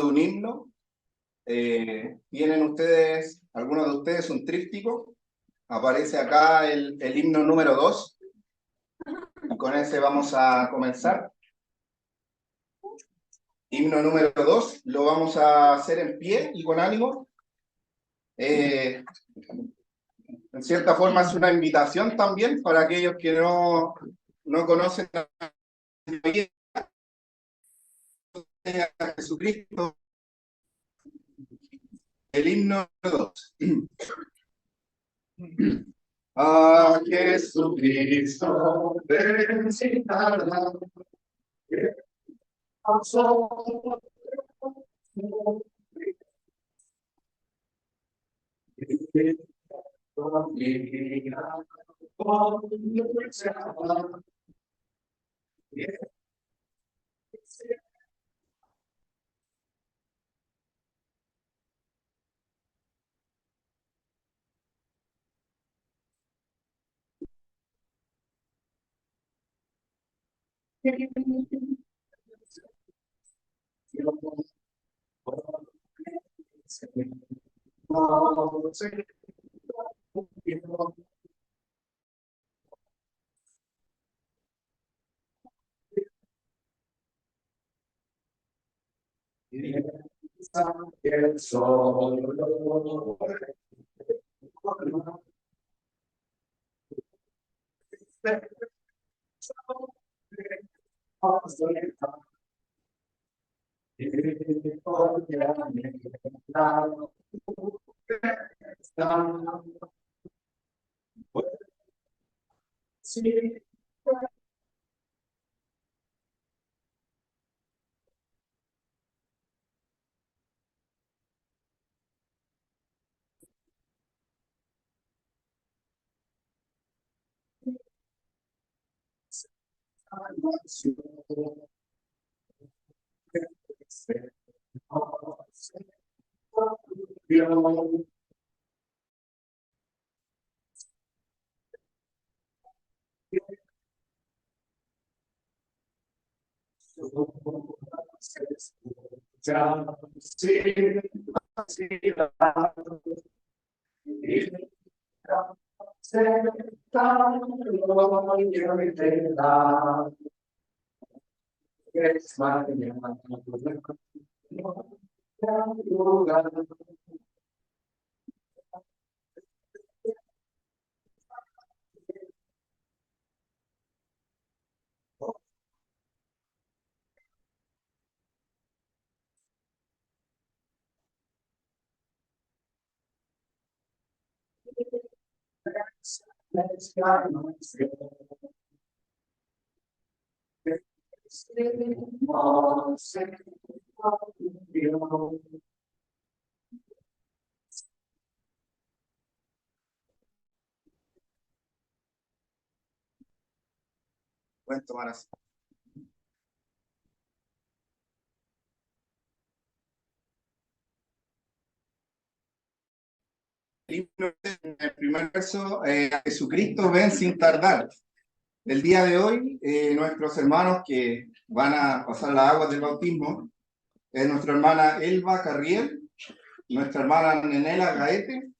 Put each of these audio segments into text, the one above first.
un himno. Tienen ustedes, algunos de ustedes, un tríptico. Aparece acá el himno número 2. Y con ese vamos a comenzar. Himno número 2, lo vamos a hacer en pie y con ánimo. En cierta forma es una invitación también para aquellos que no conocen a Jesucristo. El himno número 2. A Jesucristo ven sin tardar. El sol pueden tomar así. El himno, en el primer verso, Jesucristo ven sin tardar. El día de hoy, nuestros hermanos que van a pasar las aguas del bautismo, es nuestra hermana Elba Carriel, nuestra hermana Nenela Gaete,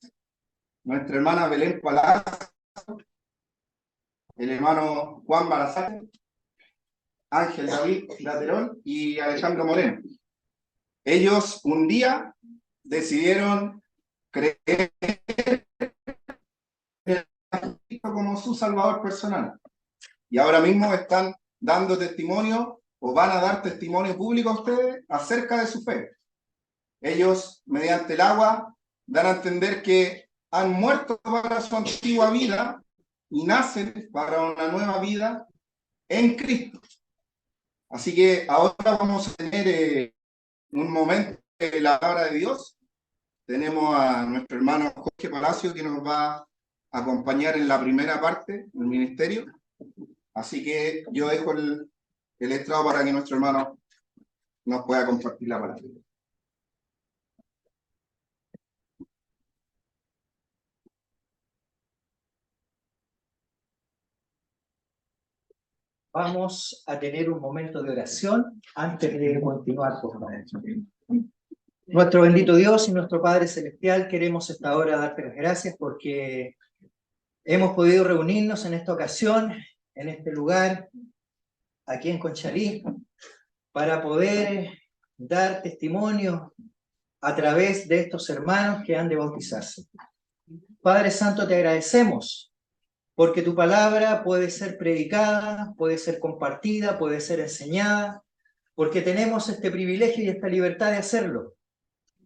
nuestra hermana Belén Palacio, el hermano Juan Barazán, Ángel David Laterón y Alejandro Moreno. Ellos un día decidieron creer en Cristo como su Salvador personal. Y ahora mismo están dando testimonio o van a dar testimonio público a ustedes acerca de su fe. Ellos, mediante el agua, dan a entender que han muerto para su antigua vida y nacen para una nueva vida en Cristo. Así que ahora vamos a tener un momento de la palabra de Dios. Tenemos a nuestro hermano Jorge Palacio que nos va a acompañar en la primera parte del ministerio. Así que yo dejo el estrado para que nuestro hermano nos pueda compartir la palabra. Vamos a tener un momento de oración antes de continuar, por favor. Nuestro bendito Dios y nuestro Padre Celestial, queremos esta hora darte las gracias porque hemos podido reunirnos en esta ocasión, en este lugar, aquí en Conchalí, para poder dar testimonio a través de estos hermanos que han de bautizarse. Padre Santo, te agradecemos porque tu palabra puede ser predicada, puede ser compartida, puede ser enseñada, porque tenemos este privilegio y esta libertad de hacerlo.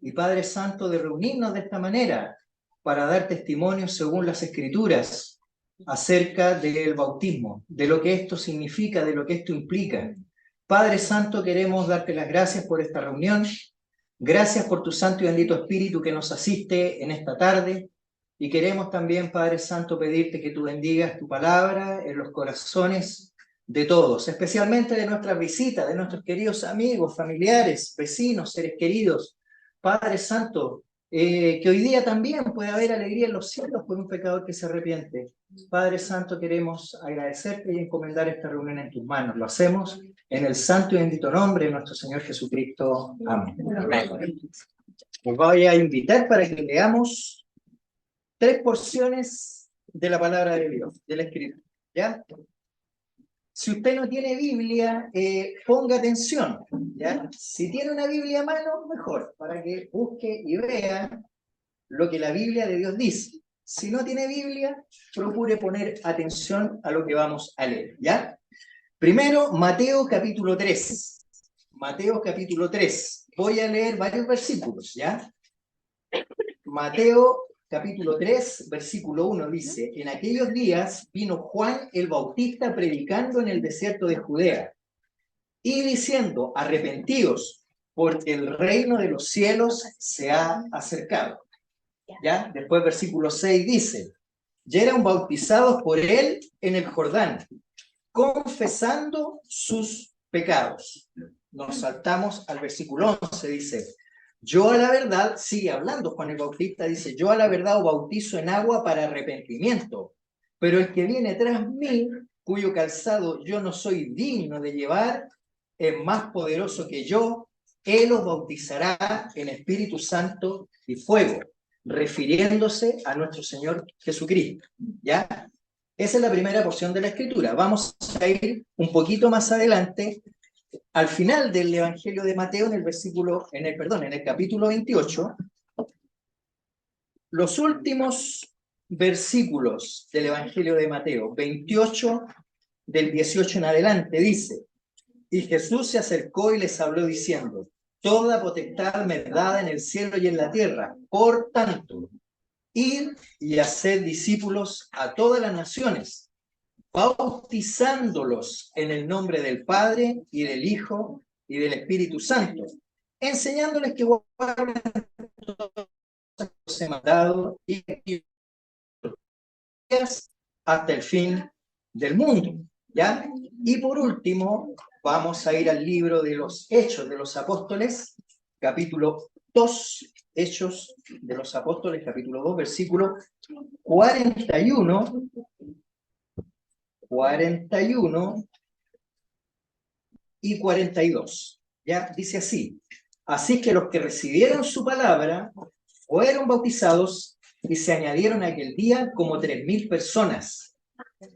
Y Padre Santo, de reunirnos de esta manera para dar testimonio según las Escrituras acerca del bautismo, de lo que esto significa, de lo que esto implica. Padre Santo, queremos darte las gracias por esta reunión. Gracias por tu Santo y bendito Espíritu que nos asiste en esta tarde. Y queremos también, Padre Santo, pedirte que tú bendigas tu palabra en los corazones de todos, especialmente de nuestras visitas, de nuestros queridos amigos, familiares, vecinos, seres queridos. Padre Santo, que hoy día también puede haber alegría en los cielos por un pecador que se arrepiente. Padre Santo, queremos agradecerte y encomendar esta reunión en tus manos. Lo hacemos en el santo y bendito nombre de nuestro Señor Jesucristo. Amén. Amén. Os voy a invitar para que leamos 3 porciones de la palabra de Dios, de la Escritura. ¿Ya? Si usted no tiene Biblia, ponga atención, ¿ya? Si tiene una Biblia a mano, mejor, para que busque y vea lo que la Biblia de Dios dice. Si no tiene Biblia, procure poner atención a lo que vamos a leer, ¿ya? Primero, Mateo capítulo 3. Mateo capítulo 3. Voy a leer varios versículos, ¿ya? Mateo capítulo 3, versículo 1 dice: en aquellos días vino Juan el Bautista predicando en el desierto de Judea y diciendo: arrepentíos, porque el reino de los cielos se ha acercado. ¿Ya? Después versículo 6 dice: y eran bautizados por él en el Jordán, confesando sus pecados. Nos saltamos al versículo 11, dice: yo a la verdad, sigue hablando Juan el Bautista, dice: yo a la verdad os bautizo en agua para arrepentimiento, pero el que viene tras mí, cuyo calzado yo no soy digno de llevar, es más poderoso que yo, él os bautizará en Espíritu Santo y fuego, refiriéndose a nuestro Señor Jesucristo. ¿Ya? Esa es la primera porción de la Escritura. Vamos a ir un poquito más adelante, al final del Evangelio de Mateo, en el capítulo 28, los últimos versículos del Evangelio de Mateo, 28, del 18 en adelante, dice: y Jesús se acercó y les habló diciendo: toda potestad me es dada en el cielo y en la tierra, por tanto, id y haced discípulos a todas las naciones, bautizándolos en el nombre del Padre y del Hijo y del Espíritu Santo, enseñándoles que guarden todo lo que os he mandado y hasta el fin del mundo. ¿Ya? Y por último, vamos a ir al libro de los Hechos de los Apóstoles, capítulo 2, Hechos de los Apóstoles, capítulo 2, versículo 41 y 42. ¿Ya? Dice así: así que los que recibieron su palabra fueron bautizados y se añadieron aquel día como 3.000 personas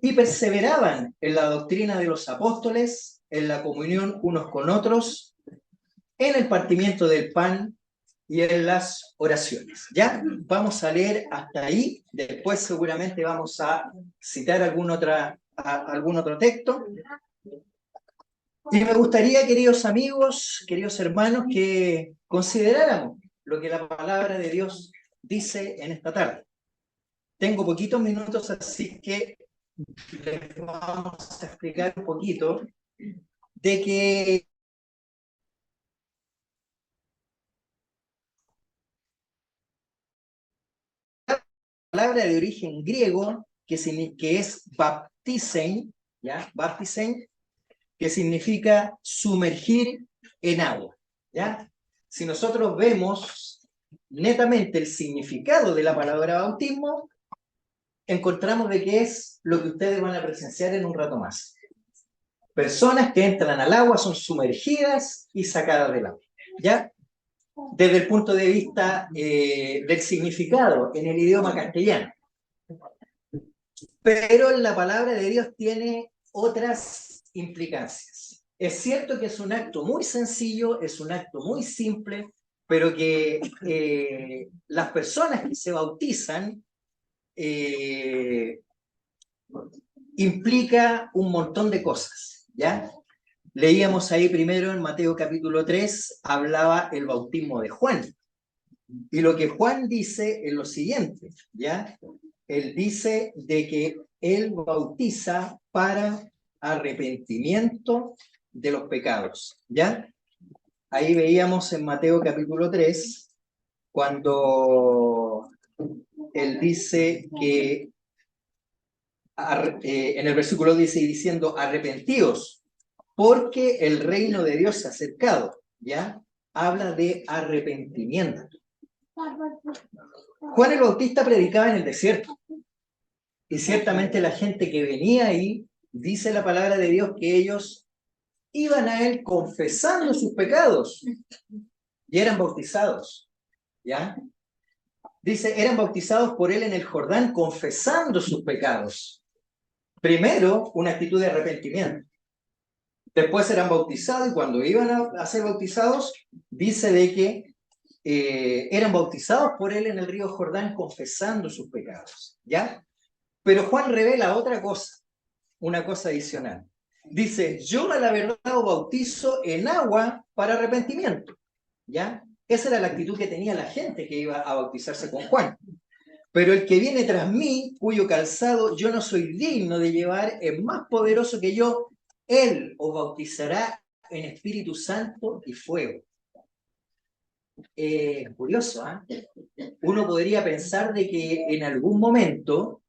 y perseveraban en la doctrina de los apóstoles, en la comunión unos con otros, en el partimiento del pan y en las oraciones. ¿Ya? Vamos a leer hasta ahí, después seguramente vamos a citar algún otro texto. Y me gustaría, queridos amigos, queridos hermanos, que consideráramos lo que la palabra de Dios dice en esta tarde. Tengo poquitos minutos, así que les vamos a explicar un poquito de que la palabra de origen griego, que es baptisein, ¿ya? Baptisein, que significa sumergir en agua, ¿ya? Si nosotros vemos netamente el significado de la palabra bautismo, encontramos de qué es lo que ustedes van a presenciar en un rato más. Personas que entran al agua, son sumergidas y sacadas del agua, ¿ya? desde el punto de vista del significado en el idioma castellano. Pero la palabra de Dios tiene otras implicancias. Es cierto que es un acto muy sencillo, es un acto muy simple, pero que las personas que se bautizan implica un montón de cosas, ¿ya? Leíamos ahí primero en Mateo capítulo 3, hablaba el bautismo de Juan. Y lo que Juan dice es lo siguiente, ¿ya? Él dice de que él bautiza para arrepentimiento de los pecados, ¿ya? Ahí veíamos en Mateo capítulo 3, cuando él dice que en el versículo 10 diciendo arrepentíos, porque el reino de Dios se ha acercado, ¿ya? Habla de arrepentimiento. Juan el Bautista predicaba en el desierto, y ciertamente la gente que venía ahí, dice la palabra de Dios que ellos iban a él confesando sus pecados, y eran bautizados, ¿ya? Dice, eran bautizados por él en el Jordán, confesando sus pecados. Primero, una actitud de arrepentimiento. Después eran bautizados, y cuando iban a ser bautizados, dice de que eran bautizados por él en el río Jordán, confesando sus pecados, ¿ya? Pero Juan revela otra cosa, una cosa adicional. Dice, yo a la verdad os bautizo en agua para arrepentimiento, ¿ya? Esa era la actitud que tenía la gente que iba a bautizarse con Juan. Pero el que viene tras mí, cuyo calzado yo no soy digno de llevar, es más poderoso que yo. Él os bautizará en Espíritu Santo y fuego. Curioso, ¿eh? Uno podría pensar de que en algún momento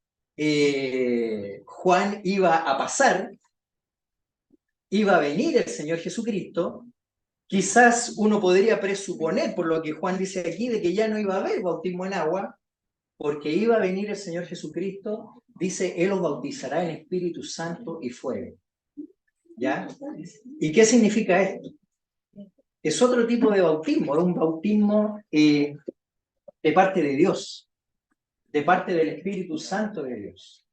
Juan iba a pasar, iba a venir el Señor Jesucristo. Quizás uno podría presuponer, por lo que Juan dice aquí, de que ya no iba a haber bautismo en agua, porque iba a venir el Señor Jesucristo. Dice, Él os bautizará en Espíritu Santo y fuego, ¿ya? ¿Y qué significa esto? Es otro tipo de bautismo, es un bautismo de parte de Dios, de parte del Espíritu Santo de Dios.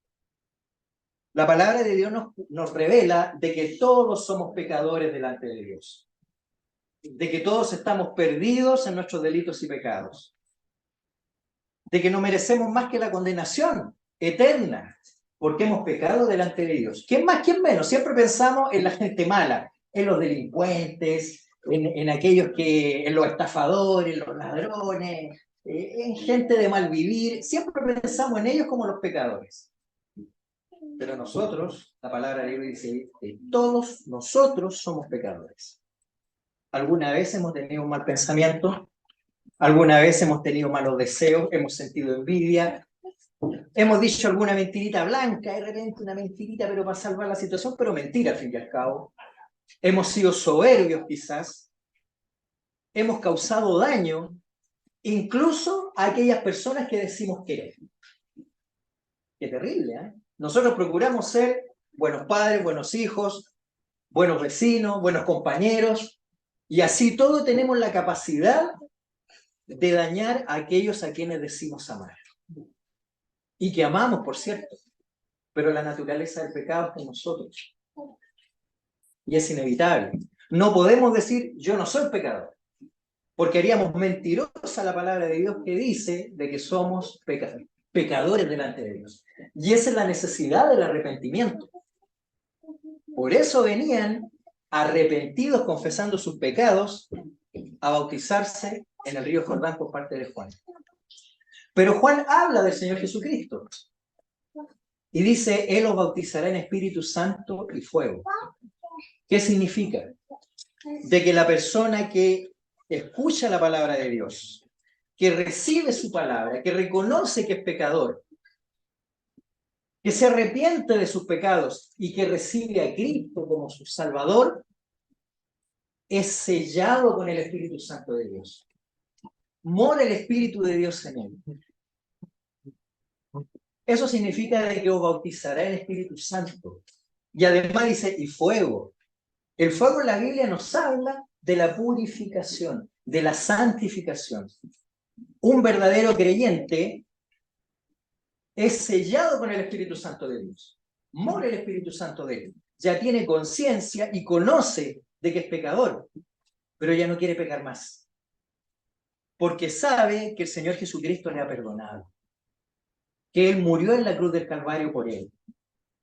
La palabra de Dios nos revela de que todos somos pecadores delante de Dios, de que todos estamos perdidos en nuestros delitos y pecados, de que no merecemos más que la condenación eterna, porque hemos pecado delante de Dios. ¿Quién más, quién menos? Siempre pensamos en la gente mala, en los delincuentes, en aquellos en los estafadores, en los ladrones, en gente de mal vivir. Siempre pensamos en ellos como los pecadores. Pero nosotros, la palabra de Dios dice que todos nosotros somos pecadores. ¿Alguna vez hemos tenido un mal pensamiento? ¿Alguna vez hemos tenido malos deseos? ¿Hemos sentido envidia? ¿Hemos dicho alguna mentirita blanca, de repente una mentirita, pero para salvar la situación, pero mentira al fin y al cabo? ¿Hemos sido soberbios quizás? ¿Hemos causado daño incluso a aquellas personas que decimos querer? Qué terrible, ¿eh? Nosotros procuramos ser buenos padres, buenos hijos, buenos vecinos, buenos compañeros, y así todos tenemos la capacidad de dañar a aquellos a quienes decimos amar. Y que amamos, por cierto, pero la naturaleza del pecado es con nosotros. Y es inevitable. No podemos decir, yo no soy pecador, porque haríamos mentirosa la palabra de Dios que dice de que somos pecadores delante de Dios. Y esa es la necesidad del arrepentimiento. Por eso venían arrepentidos, confesando sus pecados, a bautizarse en el río Jordán por parte de Juan. Pero Juan habla del Señor Jesucristo y dice, Él os bautizará en Espíritu Santo y fuego. ¿Qué significa? De que la persona que escucha la palabra de Dios, que recibe su palabra, que reconoce que es pecador, que se arrepiente de sus pecados y que recibe a Cristo como su Salvador, es sellado con el Espíritu Santo de Dios. Mora el Espíritu de Dios en él. Eso significa de que os bautizará el Espíritu Santo. Y además dice, y fuego. El fuego en la Biblia nos habla de la purificación. de la santificación. Un verdadero creyente es sellado con el Espíritu Santo de Dios. Mora el Espíritu Santo de él. Ya tiene conciencia y conoce de que es pecador, pero ya no quiere pecar más. Porque sabe que el Señor Jesucristo le ha perdonado. Que Él murió en la cruz del Calvario por él.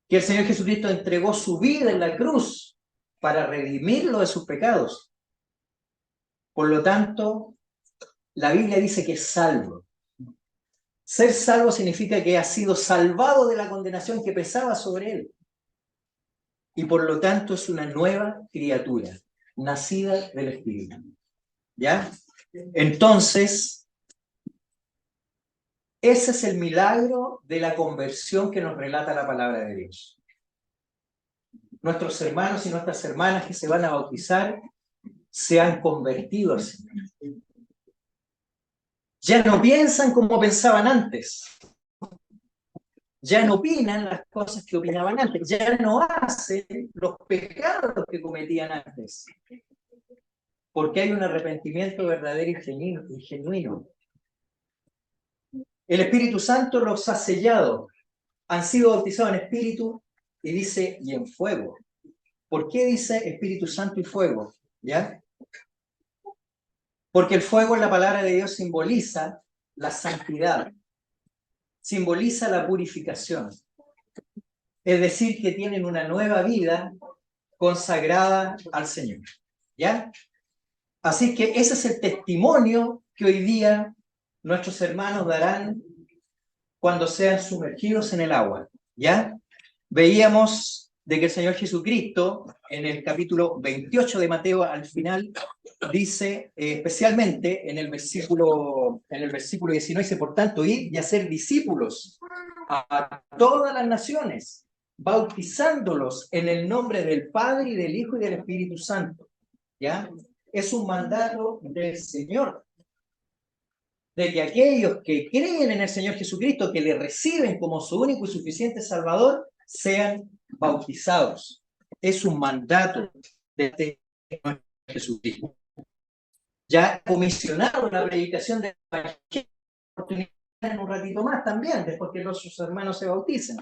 Que el Señor Jesucristo entregó su vida en la cruz para redimirlo de sus pecados. Por lo tanto, la Biblia dice que es salvo. Ser salvo significa que ha sido salvado de la condenación que pesaba sobre él. Y por lo tanto es una nueva criatura, nacida del Espíritu. ¿Ya? Entonces, ese es el milagro de la conversión que nos relata la palabra de Dios. Nuestros hermanos y nuestras hermanas que se van a bautizar se han convertido al Señor. Ya no piensan como pensaban antes. Ya no opinan las cosas que opinaban antes. Ya no hacen los pecados que cometían antes. Porque hay un arrepentimiento verdadero y genuino. El Espíritu Santo los ha sellado. Han sido bautizados en espíritu y dice, y en fuego. ¿Por qué dice Espíritu Santo y fuego? ¿Ya? Porque el fuego en la palabra de Dios simboliza la santidad. Simboliza la purificación. Es decir, que tienen una nueva vida consagrada al Señor. ¿Ya? Así que ese es el testimonio que hoy día nuestros hermanos darán cuando sean sumergidos en el agua. ¿Ya? Veíamos de que el Señor Jesucristo, en el capítulo 28 de Mateo, al final, dice, especialmente en el versículo 19, dice, por tanto, id y hacer discípulos a todas las naciones, bautizándolos en el nombre del Padre y del Hijo y del Espíritu Santo. ¿Ya? Es un mandato del Señor, de que aquellos que creen en el Señor Jesucristo, que le reciben como su único y suficiente Salvador, sean bautizados. Es un mandato de Jesucristo. Ya comisionado la predicación del Evangelio, en un ratito más también, después que sus hermanos se bauticen.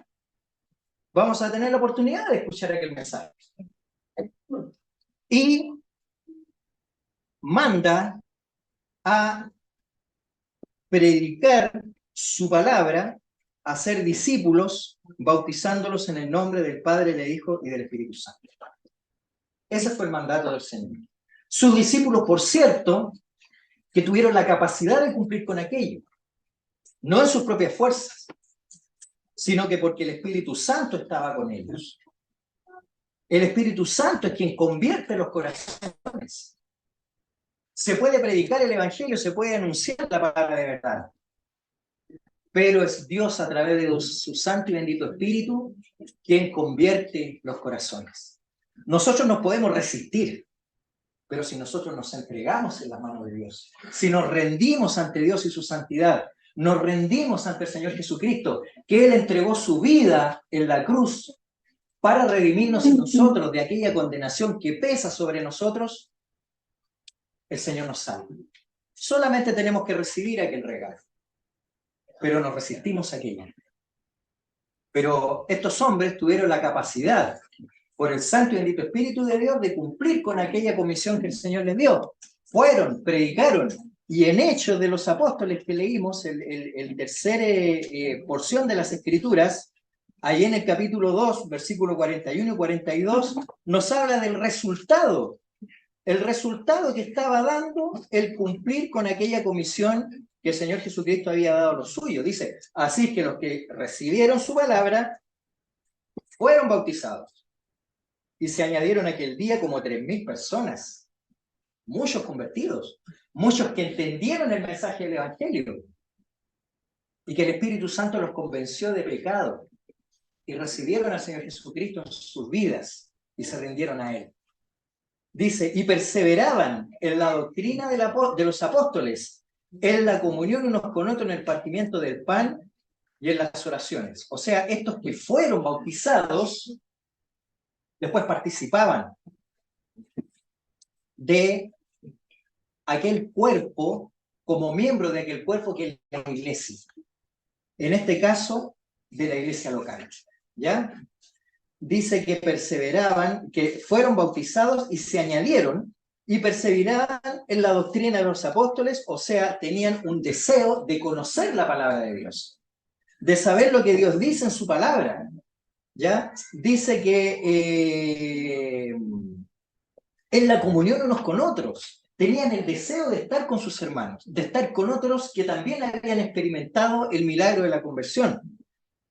Vamos a tener la oportunidad de escuchar aquel mensaje. Y manda a predicar su palabra, a ser discípulos, bautizándolos en el nombre del Padre, del Hijo y del Espíritu Santo. Ese fue el mandato del Señor. Sus discípulos, por cierto, que tuvieron la capacidad de cumplir con aquello, no en sus propias fuerzas, sino que porque el Espíritu Santo estaba con ellos. El Espíritu Santo es quien convierte los corazones. Se puede predicar el Evangelio, se puede anunciar la palabra de verdad, pero es Dios a través de su Santo y bendito Espíritu quien convierte los corazones. Nosotros nos podemos resistir, pero si nosotros nos entregamos en las manos de Dios, si nos rendimos ante Dios y su santidad, nos rendimos ante el Señor Jesucristo, que Él entregó su vida en la cruz para redimirnos en nosotros de aquella condenación que pesa sobre nosotros, el Señor nos salva. Solamente tenemos que recibir aquel regalo, pero nos resistimos a aquello. Pero estos hombres tuvieron la capacidad, por el Santo y bendito Espíritu de Dios, de cumplir con aquella comisión que el Señor les dio. Fueron, predicaron, y en Hechos de los Apóstoles que leímos, el tercer porción de las Escrituras, ahí en el capítulo 2, versículo 41 y 42, nos habla del resultado. El resultado que estaba dando el cumplir con aquella comisión que el Señor Jesucristo había dado a los suyos. Dice, así que los que recibieron su palabra fueron bautizados. Y se añadieron aquel día como 3.000 personas. Muchos convertidos. Muchos que entendieron el mensaje del Evangelio. Y que el Espíritu Santo los convenció de pecado. Y recibieron al Señor Jesucristo en sus vidas. Y se rindieron a Él. Dice, y perseveraban en la doctrina de los apóstoles, en la comunión unos con otros, en el partimiento del pan y en las oraciones. O sea, estos que fueron bautizados, después participaban de aquel cuerpo como miembro de aquel cuerpo que es la iglesia. En este caso, de la iglesia local. ¿Ya? Dice que perseveraban, que fueron bautizados y se añadieron y perseveraban en la doctrina de los apóstoles, o sea, tenían un deseo de conocer la palabra de Dios, de saber lo que Dios dice en su palabra. ¿Ya? Dice que en la comunión unos con otros, tenían el deseo de estar con sus hermanos, de estar con otros que también habían experimentado el milagro de la conversión.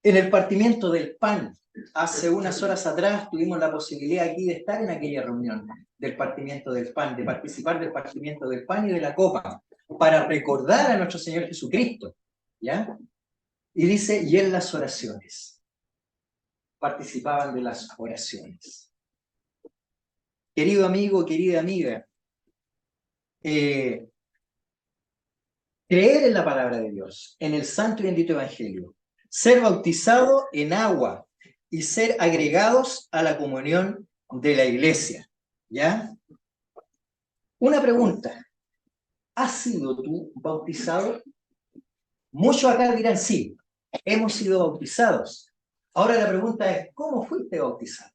En el partimiento del pan, hace unas horas atrás tuvimos la posibilidad aquí de estar en aquella reunión del partimiento del pan, de participar del partimiento del pan y de la copa, para recordar a nuestro Señor Jesucristo, ¿ya? Y dice, y en las oraciones, participaban de las oraciones. Querido amigo, querida amiga, creer en la palabra de Dios, en el santo y bendito evangelio, ser bautizado en agua y ser agregados a la comunión de la iglesia. ¿Ya? Una pregunta, ¿has sido tú bautizado? Muchos acá dirán sí, hemos sido bautizados. Ahora la pregunta es, ¿cómo fuiste bautizado?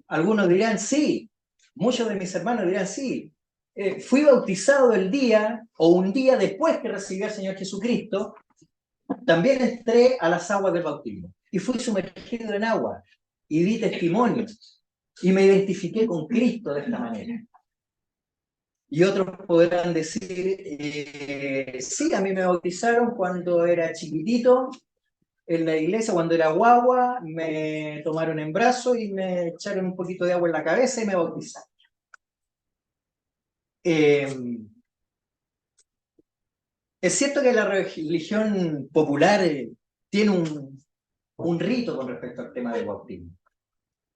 Algunos dirán sí, muchos de mis hermanos dirán sí. Fui bautizado el día o un día después que recibí al Señor Jesucristo. También entré a las aguas del bautismo y fui sumergido en agua y di testimonio y me identifiqué con Cristo de esta manera. Y otros podrán decir, sí, a mí me bautizaron cuando era chiquitito en la iglesia, cuando era guagua, me tomaron en brazos y me echaron un poquito de agua en la cabeza y me bautizaron. Es cierto que la religión popular tiene un rito con respecto al tema del bautismo.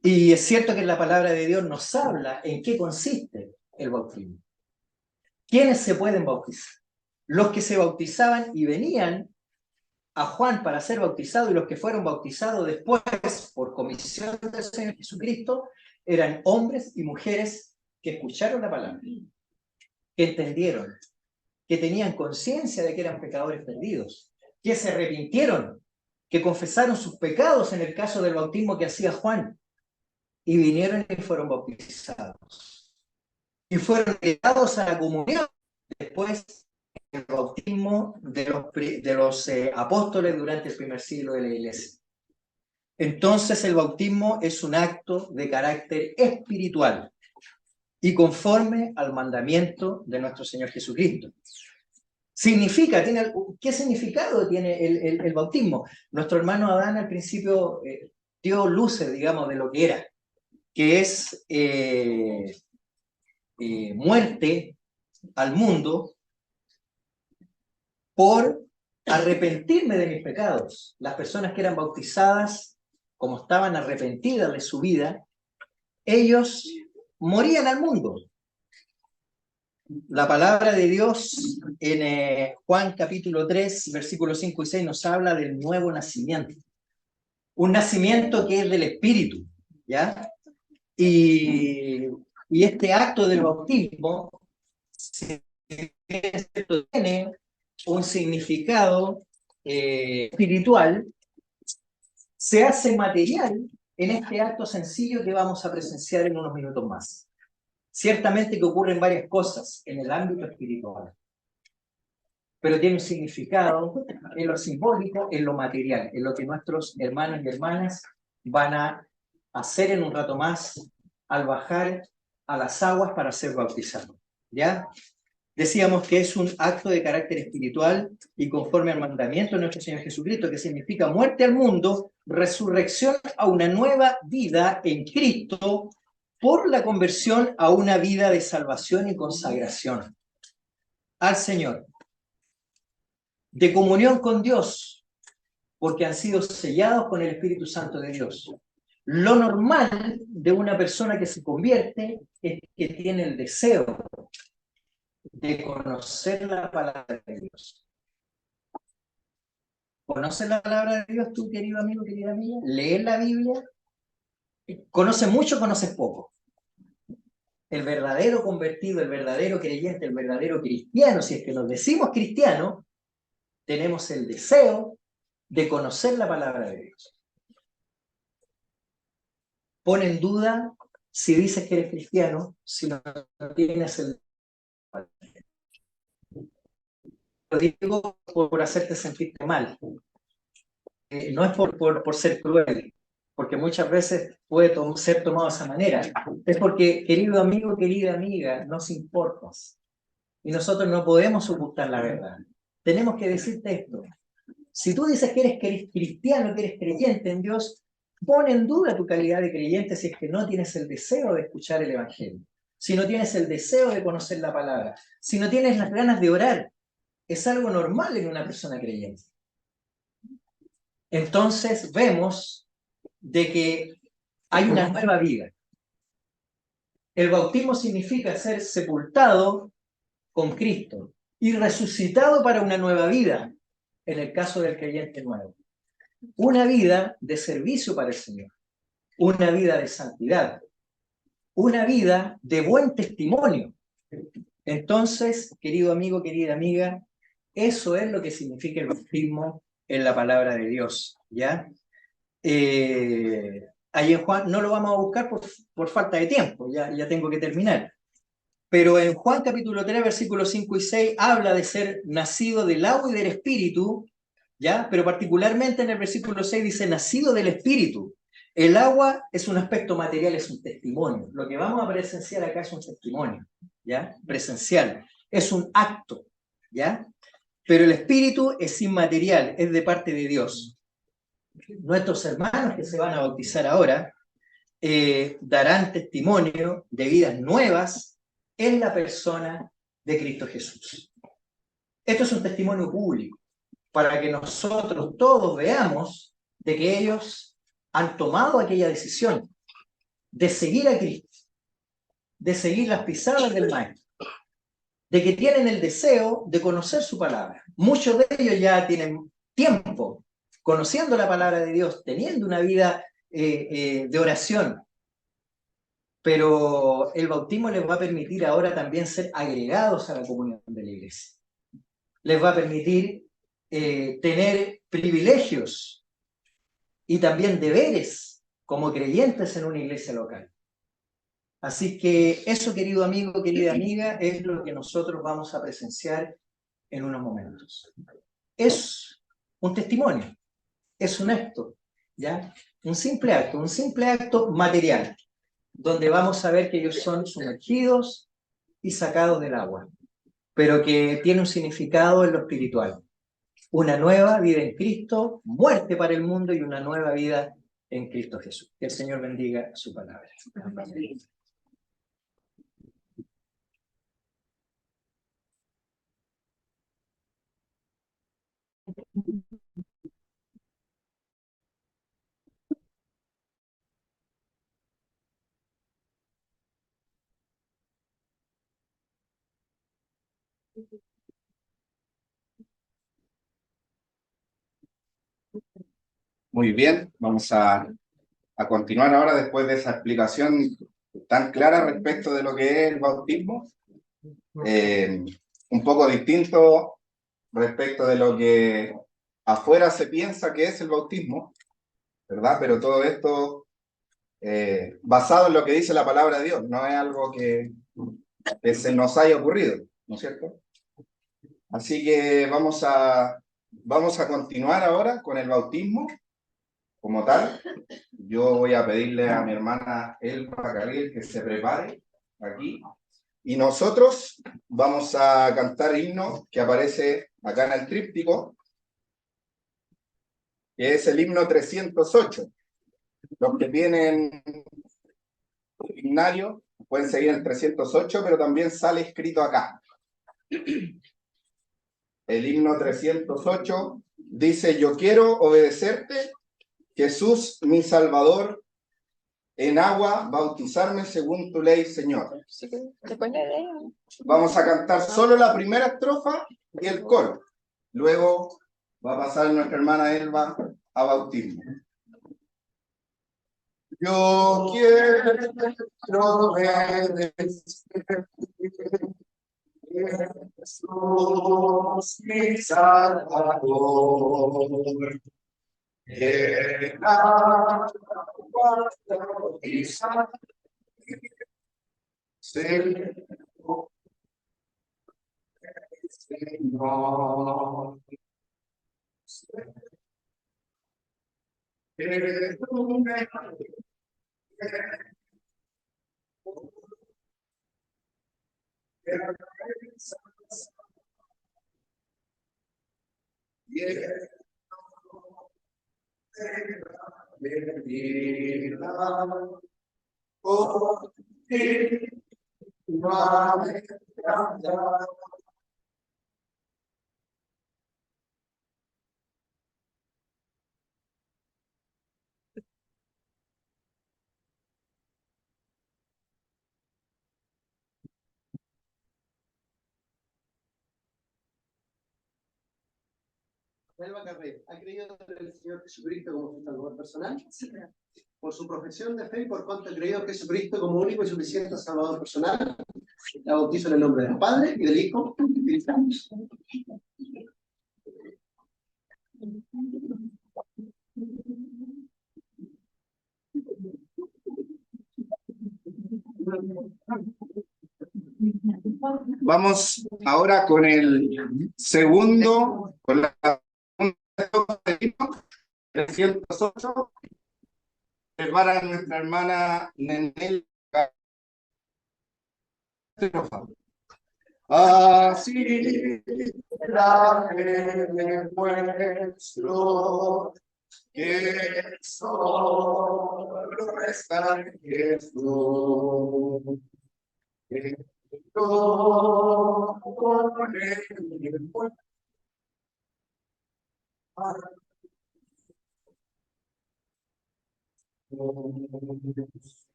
Y es cierto que la palabra de Dios nos habla en qué consiste el bautismo. ¿Quiénes se pueden bautizar? Los que se bautizaban y venían a Juan para ser bautizados y los que fueron bautizados después por comisión del Señor Jesucristo eran hombres y mujeres que escucharon la palabra, que entendieron, que tenían conciencia de que eran pecadores perdidos, que se arrepintieron, que confesaron sus pecados en el caso del bautismo que hacía Juan y vinieron y fueron bautizados. Y fueron llevados a la comunión después del bautismo de los apóstoles durante el primer siglo de la iglesia. Entonces el bautismo es un acto de carácter espiritual y conforme al mandamiento de nuestro Señor Jesucristo. Significa, ¿qué significado tiene el bautismo? Nuestro hermano Adán al principio dio luces, digamos, de lo que era, que es muerte al mundo por arrepentirme de mis pecados. Las personas que eran bautizadas, como estaban arrepentidas de su vida, ellos morían al mundo. La palabra de Dios en Juan capítulo 3, versículos 5 y 6 nos habla del nuevo nacimiento. Un nacimiento que es del Espíritu, ¿ya? Y este acto del bautismo tiene un significado espiritual, se hace material en este acto sencillo que vamos a presenciar en unos minutos más. Ciertamente que ocurren varias cosas en el ámbito espiritual, pero tiene un significado en lo simbólico, en lo material, en lo que nuestros hermanos y hermanas van a hacer en un rato más al bajar a las aguas para ser bautizados. ¿Ya? Decíamos que es un acto de carácter espiritual y conforme al mandamiento de nuestro Señor Jesucristo, que significa muerte al mundo, resurrección a una nueva vida en Cristo, por la conversión a una vida de salvación y consagración al Señor, de comunión con Dios, porque han sido sellados con el Espíritu Santo de Dios. Lo normal de una persona que se convierte es que tiene el deseo de conocer la palabra de Dios. ¿Conoces la palabra de Dios tú, querido amigo, querida amiga? ¿Lees la Biblia? ¿Conoces mucho o conoces poco? el verdadero convertido, el verdadero creyente, el verdadero cristiano, si es que nos decimos cristianos, tenemos el deseo de conocer la palabra de Dios. Pon en duda si dices que eres cristiano, si no tienes el... Lo digo por hacerte sentirte mal. No es por ser cruel, porque muchas veces puede ser tomado de esa manera. Es porque, querido amigo, querida amiga, nos importas. Y nosotros no podemos ocultar la verdad. Tenemos que decirte esto. Si tú dices que eres cristiano, que eres creyente en Dios, pon en duda tu calidad de creyente si es que no tienes el deseo de escuchar el Evangelio, si no tienes el deseo de conocer la palabra, si no tienes las ganas de orar. Es algo normal en una persona creyente. Entonces vemos de que hay una nueva vida. El bautismo significa ser sepultado con Cristo y resucitado para una nueva vida, en el caso del creyente nuevo. Una vida de servicio para el Señor, una vida de santidad, una vida de buen testimonio. Entonces, querido amigo, querida amiga, eso es lo que significa el bautismo en la palabra de Dios, ¿ya? Ahí en Juan, no lo vamos a buscar por falta de tiempo, ya tengo que terminar. Pero en Juan capítulo 3, versículos 5 y 6, habla de ser nacido del agua y del espíritu, ¿ya? Pero particularmente en el versículo 6 dice nacido del espíritu. El agua es un aspecto material, es un testimonio. Lo que vamos a presenciar acá es un testimonio, ¿ya? Presencial. Es un acto, ¿ya? Pero el espíritu es inmaterial, es de parte de Dios. Nuestros hermanos que se van a bautizar ahora darán testimonio de vidas nuevas en la persona de Cristo Jesús. Esto es un testimonio público para que nosotros todos veamos de que ellos han tomado aquella decisión de seguir a Cristo, de seguir las pisadas del Maestro, de que tienen el deseo de conocer su palabra. Muchos de ellos ya tienen tiempo conociendo la palabra de Dios, teniendo una vida de oración, pero el bautismo les va a permitir ahora también ser agregados a la comunión de la iglesia. Les va a permitir tener privilegios y también deberes como creyentes en una iglesia local. Así que eso, querido amigo, querida amiga, es lo que nosotros vamos a presenciar en unos momentos. Es un testimonio, es un acto, ¿ya? Un simple acto material, donde vamos a ver que ellos son sumergidos y sacados del agua, pero que tiene un significado en lo espiritual. Una nueva vida en Cristo, muerte para el mundo y una nueva vida en Cristo Jesús. Que el Señor bendiga su palabra. Amén. Muy bien, vamos a continuar ahora después de esa explicación tan clara respecto de lo que es el bautismo. Un poco distinto respecto de lo que afuera se piensa que es el bautismo, ¿verdad? Pero todo esto basado en lo que dice la palabra de Dios, no es algo que se nos haya ocurrido, ¿no es cierto? Así que vamos a continuar ahora con el bautismo como tal. Yo voy a pedirle a mi hermana Elba Gabriel que se prepare aquí. Y nosotros vamos a cantar himno que aparece acá en el tríptico, que es el himno 308. Los que tienen himnario pueden seguir el 308, pero también sale escrito acá. El himno 308 dice: yo quiero obedecerte, Jesús mi Salvador, en agua bautizarme según tu ley, Señor. Vamos a cantar solo la primera estrofa y el coro. Luego va a pasar nuestra hermana Elba a bautismo. Yo quiero obedecer. Jesús, mi Salvador. Llena mi Señor. Señor. Elba Carrera, ¿ha creído en el Señor Jesucristo como su Salvador personal? Sí. Por su profesión de fe y por cuanto ha creído en Jesucristo como único y suficiente Salvador personal, la bautizo en el nombre del Padre y del Hijo y del Espíritu Santo. Vamos ahora con el segundo, con la segunda de vino, 308. Prepara nuestra hermana Nenel. Así la nuestro, que solo está en Jesús.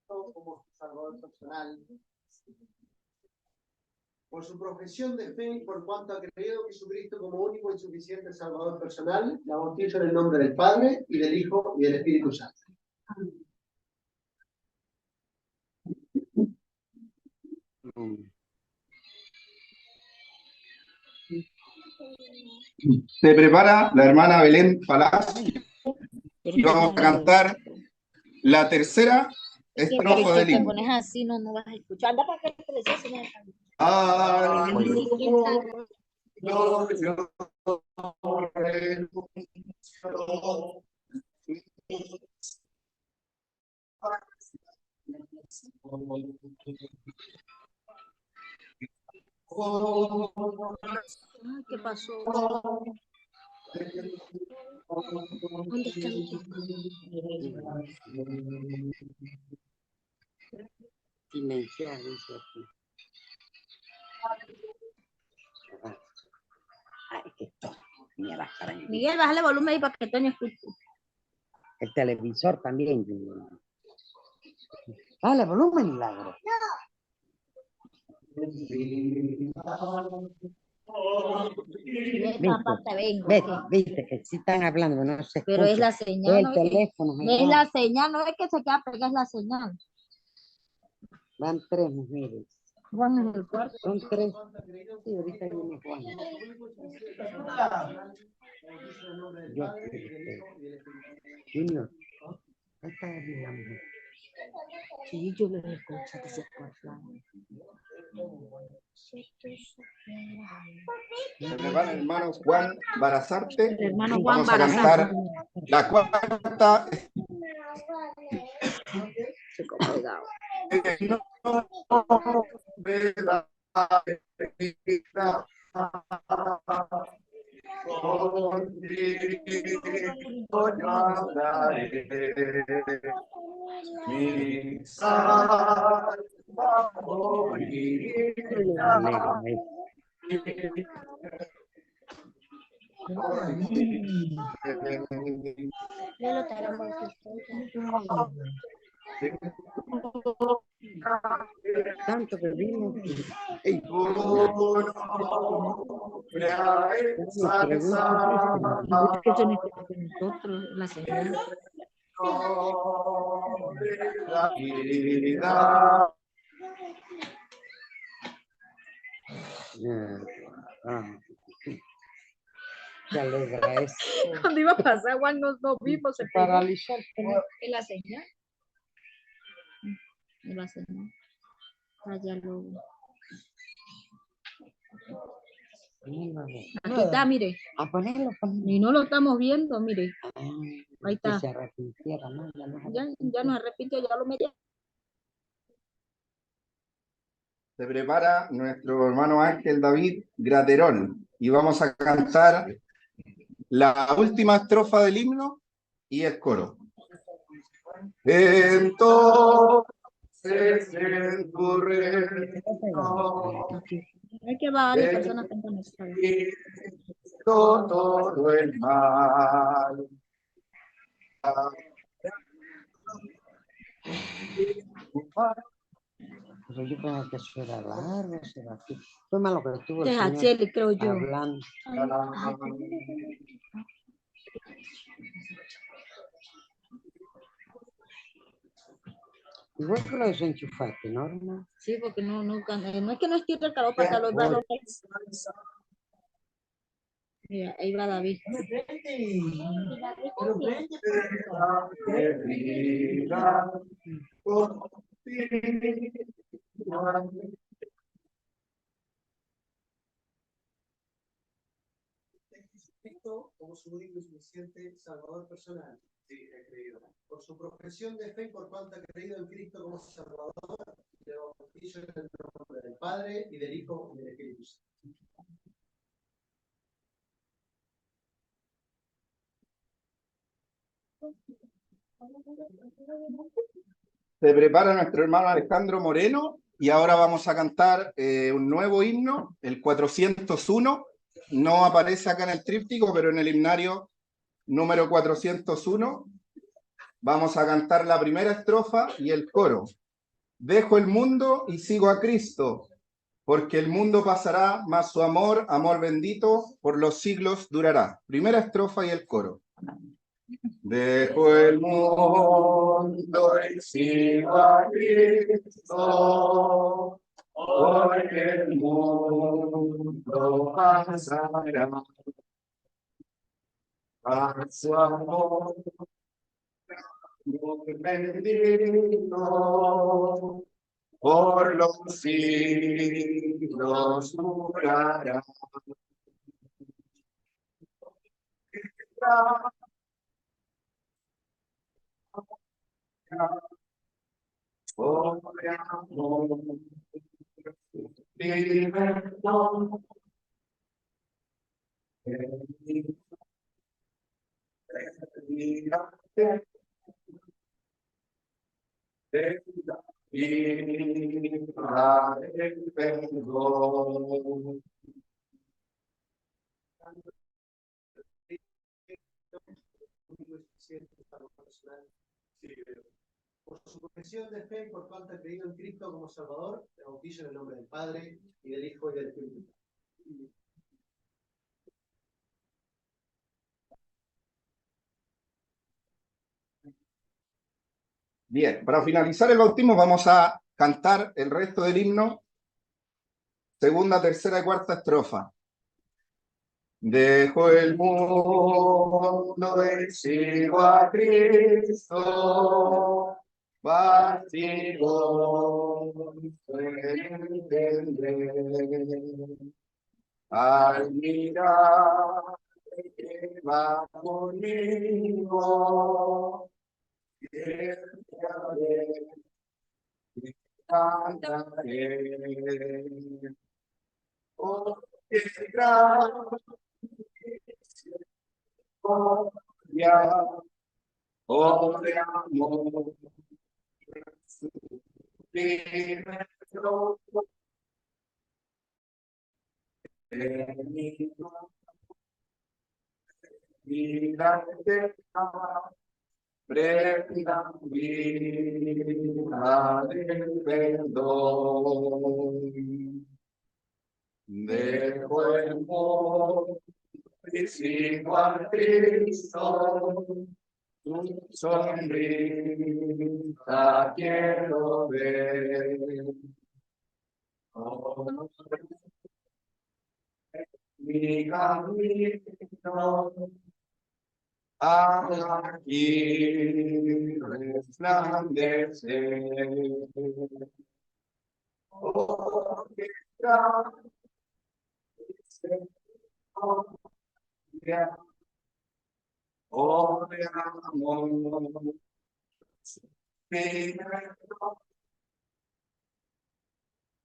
Como Salvador personal. Por su profesión de fe y por cuanto ha creído en Jesucristo como único y suficiente Salvador personal, la bautizo en el nombre del Padre y del Hijo y del Espíritu Santo. Se prepara la hermana Belén Palacio y vamos a cantar la tercera estrofa del Te himno. pones así, no vas a escuchar. Anda para que te decía, si no ¿qué pasó? ¿Dónde está el Silenciar, dice aquí. Ay, que esto me va a estar en Miguel, bájale el volumen ahí para que Toño escuche. el televisor también. Dale volumen, Milagro. Viste que sí están hablando, no se escucha. Pero es la señal. El teléfono. No es la señal, no es que se queda pegada, es la señal. Van 3 mujeres. Juan en el cuarto. Son 3. Sí, ahorita viene Juan. Yo, Junior, esta es la mujer. Sí, yo le escucho que se escucha. Se prepara el hermano Juan Barazarte. El hermano Juan Vamos a cantar la cuarta. Se quedó pegado. mi Salvador y Amén. Ya lo tenemos. Tanto que vimos. Es que eso necesita que nosotros, la señal. Se alegra eso. Cuando iba a pasar, Juan, nos vimos, se pegó Paralizó. en la señal. En la señal. Allá lo... Aquí está, mire. A ponerlo, ponerlo. Y no lo estamos viendo, mire. Ahí Que está. se arrepintiera, ¿no? Ya nos arrepintió, ya lo metí. Se prepara nuestro hermano Ángel David Graterol y vamos a cantar la última estrofa del himno y el coro. Entonces en tu reino Hay que varias personas cantando esta vez. todo el mal. Pero yo creo que eso era largo, será así. Fue malo que estuvo el Es señor Acheli, creo yo. hablando. Igual que lo desenchufaste, ¿no, hermano? Sí, porque no es que no estoy recado para saludarlo. Mira, ahí va David. Como su único y suficiente Salvador personal. Sí, he creído. Por su profesión de fe, por cuanto ha creído en Cristo como su Salvador, le bautizo en el nombre del Padre, y del Hijo, y del Espíritu Santo. Se prepara nuestro hermano Alejandro Moreno y ahora vamos a cantar un nuevo himno, el 401. No aparece acá en el tríptico, pero en el himnario número 401 vamos a cantar la primera estrofa y el coro. Dejo el mundo y sigo a Cristo, porque el mundo pasará, mas su amor, amor bendito, por los siglos durará. Primera estrofa y el coro. Dejo el mundo y sigo a Cristo, porque el mundo pasará, a su amor, amor bendito, por los siglos durará. Oh, amor, libertad, el perdón. Por su profesión de fe, por cuanto ha creído en Cristo como Salvador, le bautizo en el nombre del Padre, y del Hijo, y del Espíritu Santo. Bien, para finalizar el bautismo vamos a cantar el resto del himno, segunda, tercera y cuarta estrofa. Dejo el mundo y sigo a Cristo, vacío entender. Al mirar que va conmigo, cantaré. Oh, qué gran gloria, oh, de amor, Prenda vida del perdón, de cuerpo físico a Cristo, tu sonrisa quiero ver. Oh, mi camino aquí resplandecer. Oh, que gracia, oh, de amor, benigno,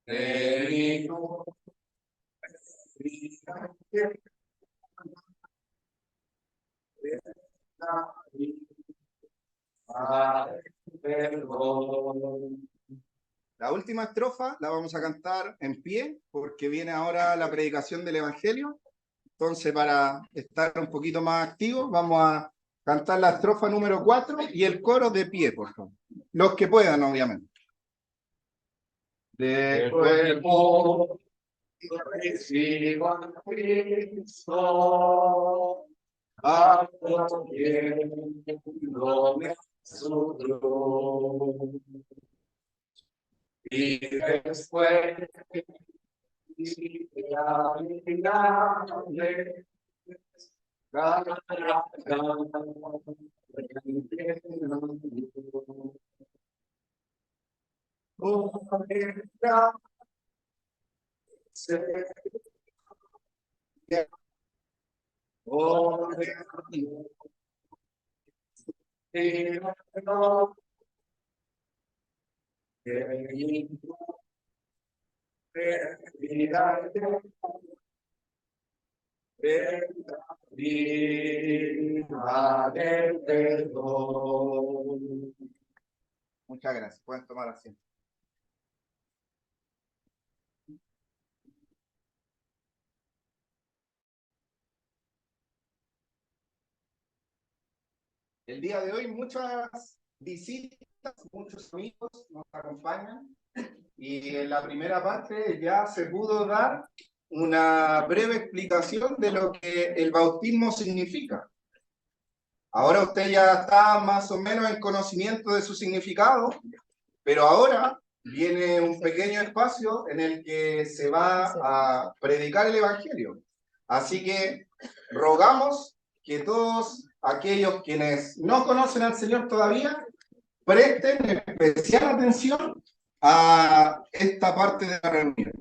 perdón. La última estrofa la vamos a cantar en pie porque viene ahora la predicación del Evangelio. Entonces, para estar un poquito más activos, vamos a cantar la estrofa número 4 y el coro de pie, por favor. Los que puedan, obviamente. De cuerpo recibo a Cristo, acogiéndome su cruz. Y después Muchas gracias. Pueden tomar asiento. El día de hoy muchas visitas, muchos amigos nos acompañan y en la primera parte ya se pudo dar una breve explicación de lo que el bautismo significa. Ahora usted ya está más o menos en conocimiento de su significado, pero ahora viene un pequeño espacio en el que se va a predicar el Evangelio. Así que rogamos que todos aquellos quienes no conocen al Señor todavía presten especial atención a esta parte de la reunión.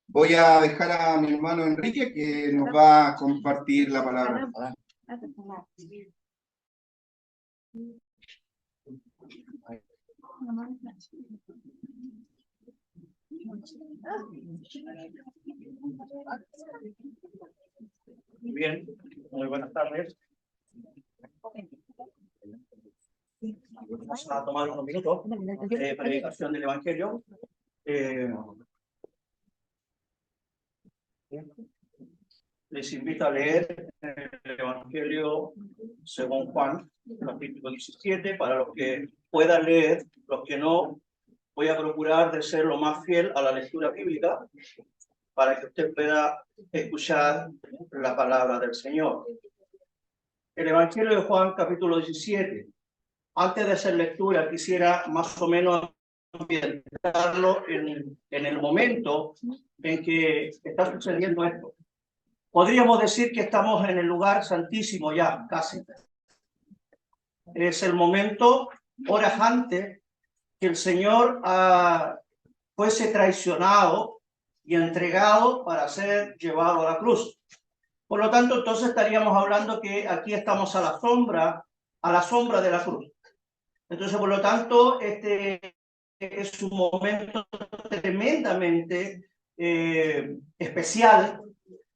Voy a dejar a mi hermano Enrique que nos va a compartir la palabra. Bien, muy buenas tardes. Vamos a tomar unos minutos de predicación del Evangelio. Les invito a leer el Evangelio según Juan, capítulo 17, para los que puedan leer, los que no, voy a procurar de ser lo más fiel a la lectura bíblica, para que usted pueda escuchar la palabra del Señor. El Evangelio de Juan, capítulo 17. Antes de hacer lectura, quisiera más o menos ambientarlo en el momento en que está sucediendo esto. Podríamos decir que estamos en el lugar santísimo ya, casi. Es el momento, horas antes, que el Señor fuese traicionado y entregado para ser llevado a la cruz. Por lo tanto, entonces estaríamos hablando que aquí estamos a la sombra de la cruz. Entonces, por lo tanto, este es un momento tremendamente especial.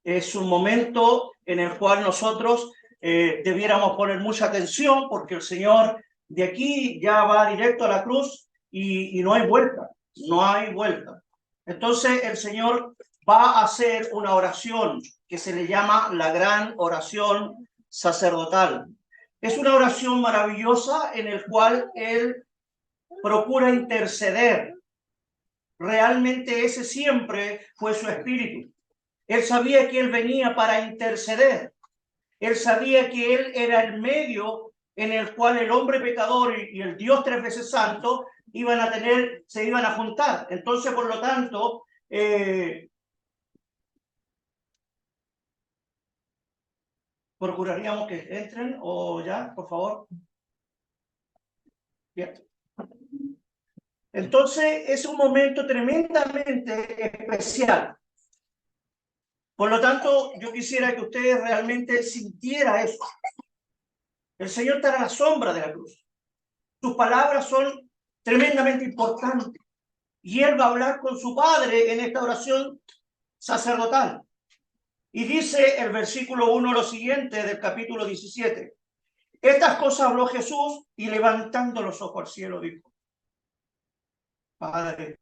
Es un momento en el cual nosotros debiéramos poner mucha atención, porque el Señor de aquí ya va directo a la cruz y no hay vuelta, no hay vuelta. Entonces el Señor va a hacer una oración que se le llama la gran oración sacerdotal. Es una oración maravillosa en el cual Él procura interceder. Realmente ese siempre fue su espíritu. Él sabía que Él venía para interceder. Él sabía que Él era el medio en el cual el hombre pecador y el Dios tres veces santo se iban a juntar. Entonces, por lo tanto, procuraríamos que entren o ya, por favor. Bien. Entonces, es un momento tremendamente especial. Por lo tanto, yo quisiera que ustedes realmente sintieran eso. El Señor está a la sombra de la cruz. Sus palabras son tremendamente importantes. Y Él va a hablar con su Padre en esta oración sacerdotal. Y dice el versículo 1 lo siguiente del capítulo 17. Estas cosas habló Jesús y levantando los ojos al cielo dijo: Padre,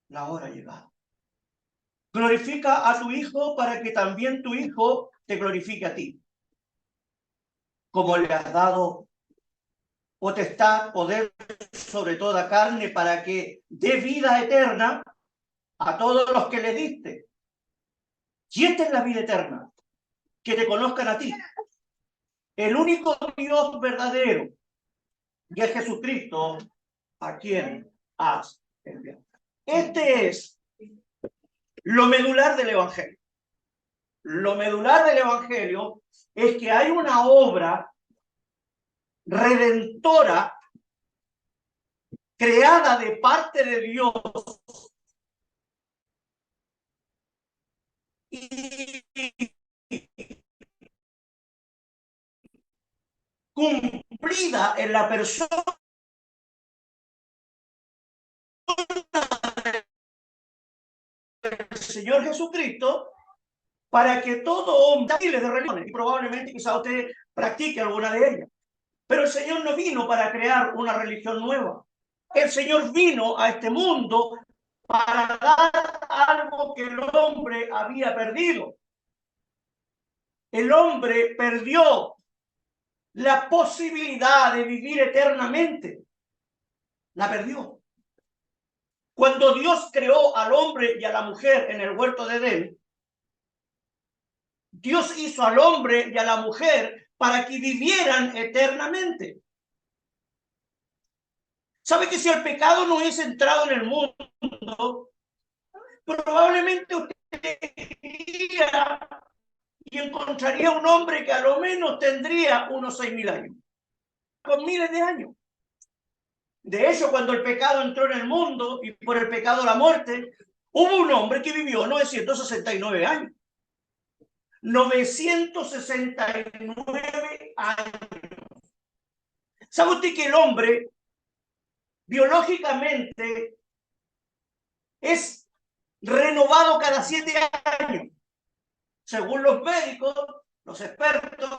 la hora ha llegado. Glorifica a tu Hijo para que también tu Hijo te glorifique a ti. Como le has dado potestad, poder sobre toda carne, para que dé vida eterna a todos los que le diste. Y esta es la vida eterna, que te conozcan a ti, el único Dios verdadero, y a Jesucristo a quien has enviado. Este es lo medular del Evangelio. Lo medular del Evangelio es que hay una obra redentora creada de parte de Dios y cumplida en la persona del Señor Jesucristo, para que todo hombre, miles de religiones, y probablemente quizá usted practique alguna de ellas, pero el Señor no vino para crear una religión nueva. El Señor vino a este mundo para dar algo que el hombre había perdido. El hombre perdió la posibilidad de vivir eternamente. La perdió. Cuando Dios creó al hombre y a la mujer en el huerto de Edén, Dios hizo al hombre y a la mujer para que vivieran eternamente. ¿Sabe que si el pecado no hubiese entrado en el mundo, probablemente usted iría y encontraría un hombre que a lo menos tendría unos 6.000 años, con miles de años? De hecho, cuando el pecado entró en el mundo y por el pecado la muerte, hubo un hombre que vivió 969 años. 969 años. ¿Sabe usted que el hombre biológicamente es renovado cada 7 años? Según los médicos, los expertos,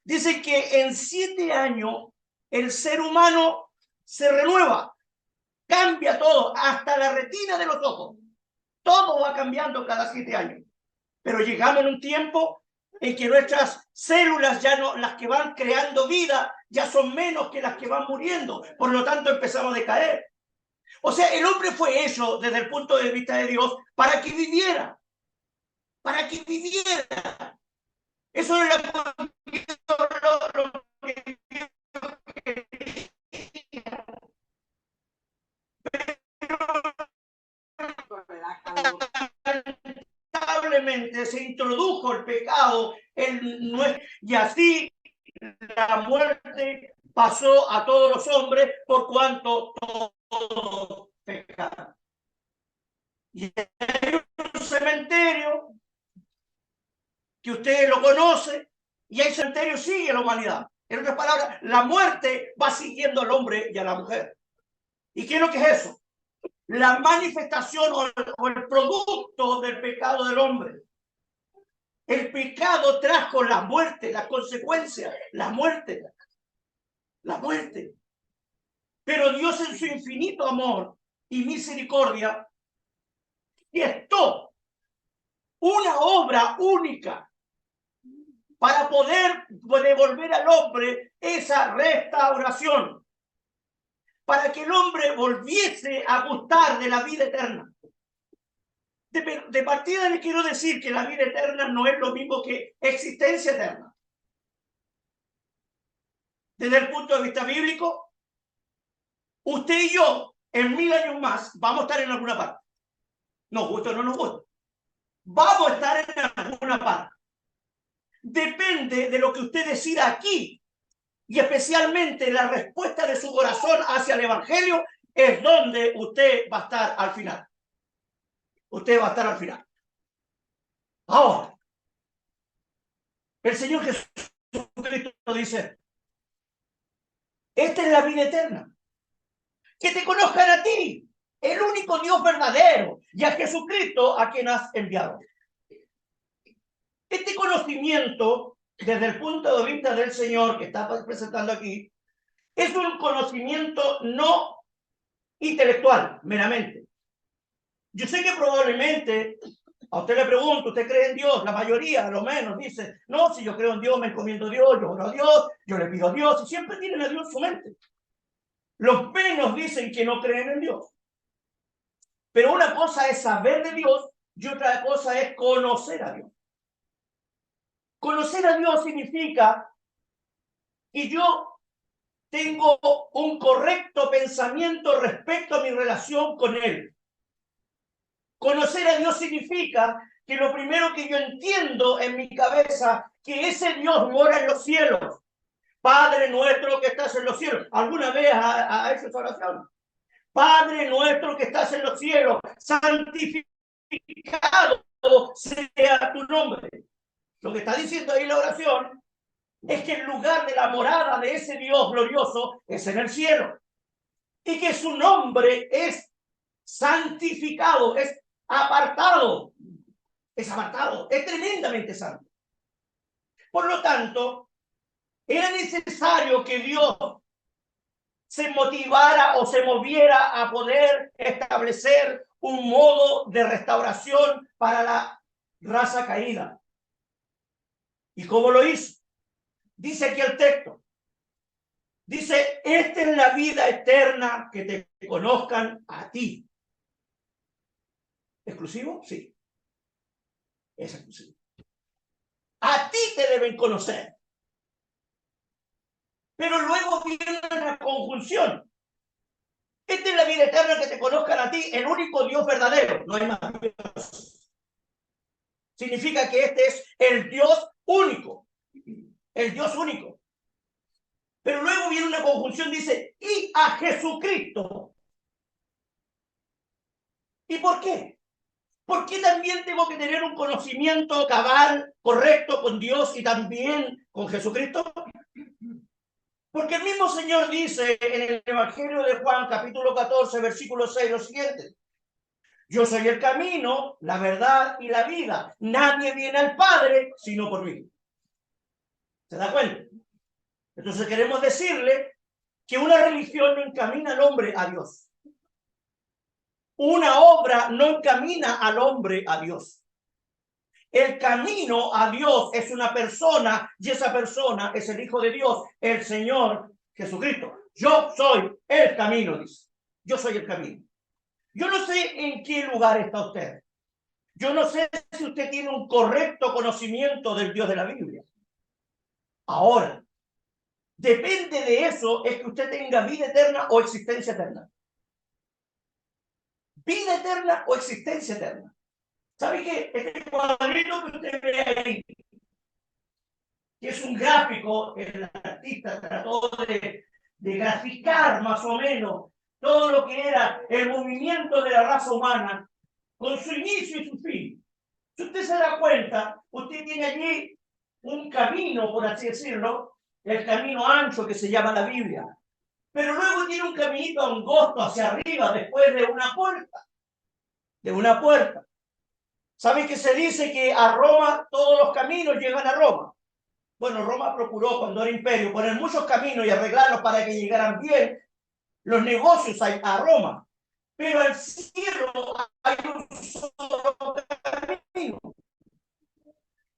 dicen que en 7 años el ser humano se renueva, cambia todo, hasta la retina de los ojos. Todo va cambiando cada 7 años. Pero llegamos en un tiempo en que nuestras células, ya no, las que van creando vida, ya son menos que las que van muriendo. Por lo tanto, empezamos a decaer. O sea, el hombre fue hecho desde el punto de vista de Dios para que viviera. Para que viviera. Eso es lo que lamentablemente se introdujo el pecado en nuestro, y así la muerte pasó a todos los hombres por cuanto todos pecaron. Y hay un cementerio que usted lo conoce, y el cementerio sigue la humanidad. En otras palabras, la muerte va siguiendo al hombre y a la mujer. ¿Y qué es lo que es eso? La manifestación o el producto del pecado del hombre. El pecado trajo la muerte, las consecuencias, la muerte. La muerte. Pero Dios en su infinito amor y misericordia gestó una obra única para poder devolver al hombre esa restauración, para que el hombre volviese a gustar de la vida eterna. De partida les quiero decir que la vida eterna no es lo mismo que existencia eterna. Desde el punto de vista bíblico, usted y yo, en 1000 años más, vamos a estar en alguna parte. Nos gusta o no nos gusta. Vamos a estar en alguna parte. Depende de lo que usted decida aquí, y especialmente la respuesta de su corazón hacia el Evangelio, es donde usted va a estar al final. Usted va a estar al final. Ahora, el Señor Jesucristo dice, esta es la vida eterna, que te conozcan a ti, el único Dios verdadero, y a Jesucristo a quien has enviado. Este conocimiento, desde el punto de vista del Señor que está presentando aquí, es un conocimiento no intelectual, meramente. Yo sé que probablemente a usted le pregunto, ¿usted cree en Dios? La mayoría, a lo menos, dice, no, si yo creo en Dios, me encomiendo a Dios, yo oro a Dios, yo le pido a Dios, y siempre tienen a Dios en su mente. Los menos dicen que no creen en Dios. Pero una cosa es saber de Dios y otra cosa es conocer a Dios. Conocer a Dios significa que yo tengo un correcto pensamiento respecto a mi relación con Él. Conocer a Dios significa que lo primero que yo entiendo en mi cabeza, que ese Dios mora en los cielos. Padre nuestro que estás en los cielos. ¿Alguna vez ha hecho esa oración? Padre nuestro que estás en los cielos, santificado sea tu nombre. Lo que está diciendo ahí la oración es que el lugar de la morada de ese Dios glorioso es en el cielo. Y que su nombre es santificado, es apartado. Es apartado, es tremendamente santo. Por lo tanto, era necesario que Dios se motivara o se moviera a poder establecer un modo de restauración para la raza caída. ¿Y cómo lo hizo? Dice aquí el texto. Dice, esta es la vida eterna, que te conozcan a ti. ¿Exclusivo? Sí. Es exclusivo. A ti te deben conocer. Pero luego viene la conjunción. Esta es la vida eterna, que te conozcan a ti, el único Dios verdadero. No hay más Dios. Significa que este es el Dios único. El Dios único. Pero luego viene una conjunción, dice, y a Jesucristo. ¿Y por qué? ¿Por qué también tengo que tener un conocimiento cabal, correcto con Dios y también con Jesucristo? Porque el mismo Señor dice en el Evangelio de Juan, capítulo 14, versículo 6, lo siguiente. Yo soy el camino, la verdad y la vida. Nadie viene al Padre sino por mí. ¿Se da cuenta? Entonces queremos decirle que una religión no encamina al hombre a Dios. Una obra no encamina al hombre a Dios. El camino a Dios es una persona, y esa persona es el Hijo de Dios, el Señor Jesucristo. Yo soy el camino, dice. Yo soy el camino. Yo no sé en qué lugar está usted. Yo no sé si usted tiene un correcto conocimiento del Dios de la Biblia. Ahora, depende de eso, es que usted tenga vida eterna o existencia eterna. Vida eterna o existencia eterna. ¿Sabe qué? Este cuadrito que usted ve ahí, que es un gráfico, el artista trató de graficar más o menos todo lo que era el movimiento de la raza humana, con su inicio y su fin. Si usted se da cuenta, usted tiene allí un camino, por así decirlo, el camino ancho que se llama la Biblia. Pero luego tiene un caminito angosto hacia arriba, después de una puerta. De una puerta. ¿Saben que se dice que a Roma todos los caminos llegan a Roma? Bueno, Roma procuró, cuando era imperio, poner muchos caminos y arreglarlos para que llegaran bien los negocios a Roma, pero al cielo hay un solo camino.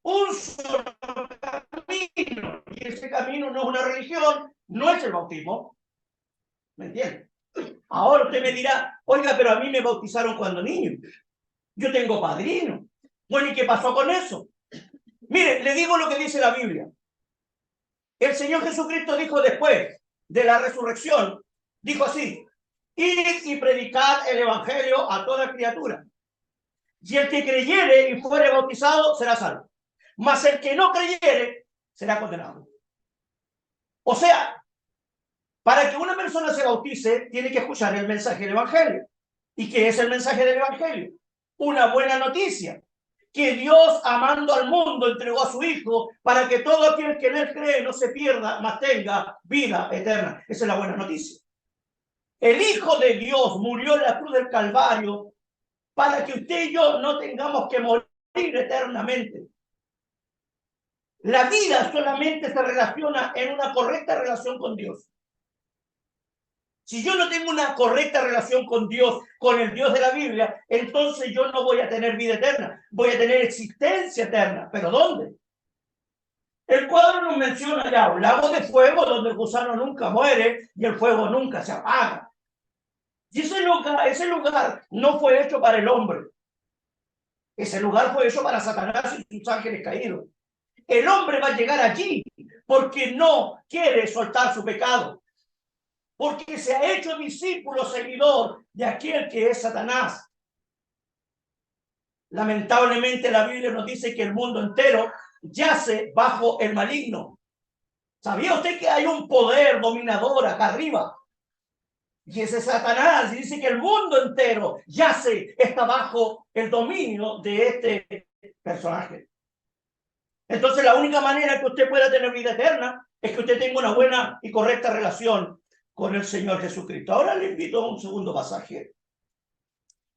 Un solo camino. Y ese camino no es una religión, no es el bautismo. ¿Me entiendes? Ahora usted me dirá, oiga, pero a mí me bautizaron cuando niño. Yo tengo padrino. Bueno, ¿y qué pasó con eso? Mire, le digo lo que dice la Biblia. El Señor Jesucristo dijo después de la resurrección, dijo así: id y predicad el evangelio a toda criatura. Y el que creyere y fuere bautizado será salvo. Mas el que no creyere será condenado. O sea, para que una persona se bautice, tiene que escuchar el mensaje del evangelio. ¿Y qué es el mensaje del evangelio? Una buena noticia. Que Dios, amando al mundo, entregó a su Hijo para que todo aquel que en él cree no se pierda, mas tenga vida eterna. Esa es la buena noticia. El Hijo de Dios murió en la cruz del Calvario para que usted y yo no tengamos que morir eternamente. La vida solamente se relaciona en una correcta relación con Dios. Si yo no tengo una correcta relación con Dios, con el Dios de la Biblia, entonces yo no voy a tener vida eterna, voy a tener existencia eterna. ¿Pero dónde? El cuadro nos menciona ya un lago de fuego donde el gusano nunca muere y el fuego nunca se apaga. Y ese lugar no fue hecho para el hombre. Ese lugar fue hecho para Satanás y sus ángeles caídos. El hombre va a llegar allí porque no quiere soltar su pecado. Porque se ha hecho discípulo, seguidor de aquel que es Satanás. Lamentablemente la Biblia nos dice que el mundo entero yace bajo el maligno. ¿Sabía usted que hay un poder dominador acá arriba? Y ese Satanás, y dice que el mundo entero yace, está bajo el dominio de este personaje. Entonces la única manera que usted pueda tener vida eterna es que usted tenga una buena y correcta relación con el Señor Jesucristo. Ahora le invito a un segundo pasaje.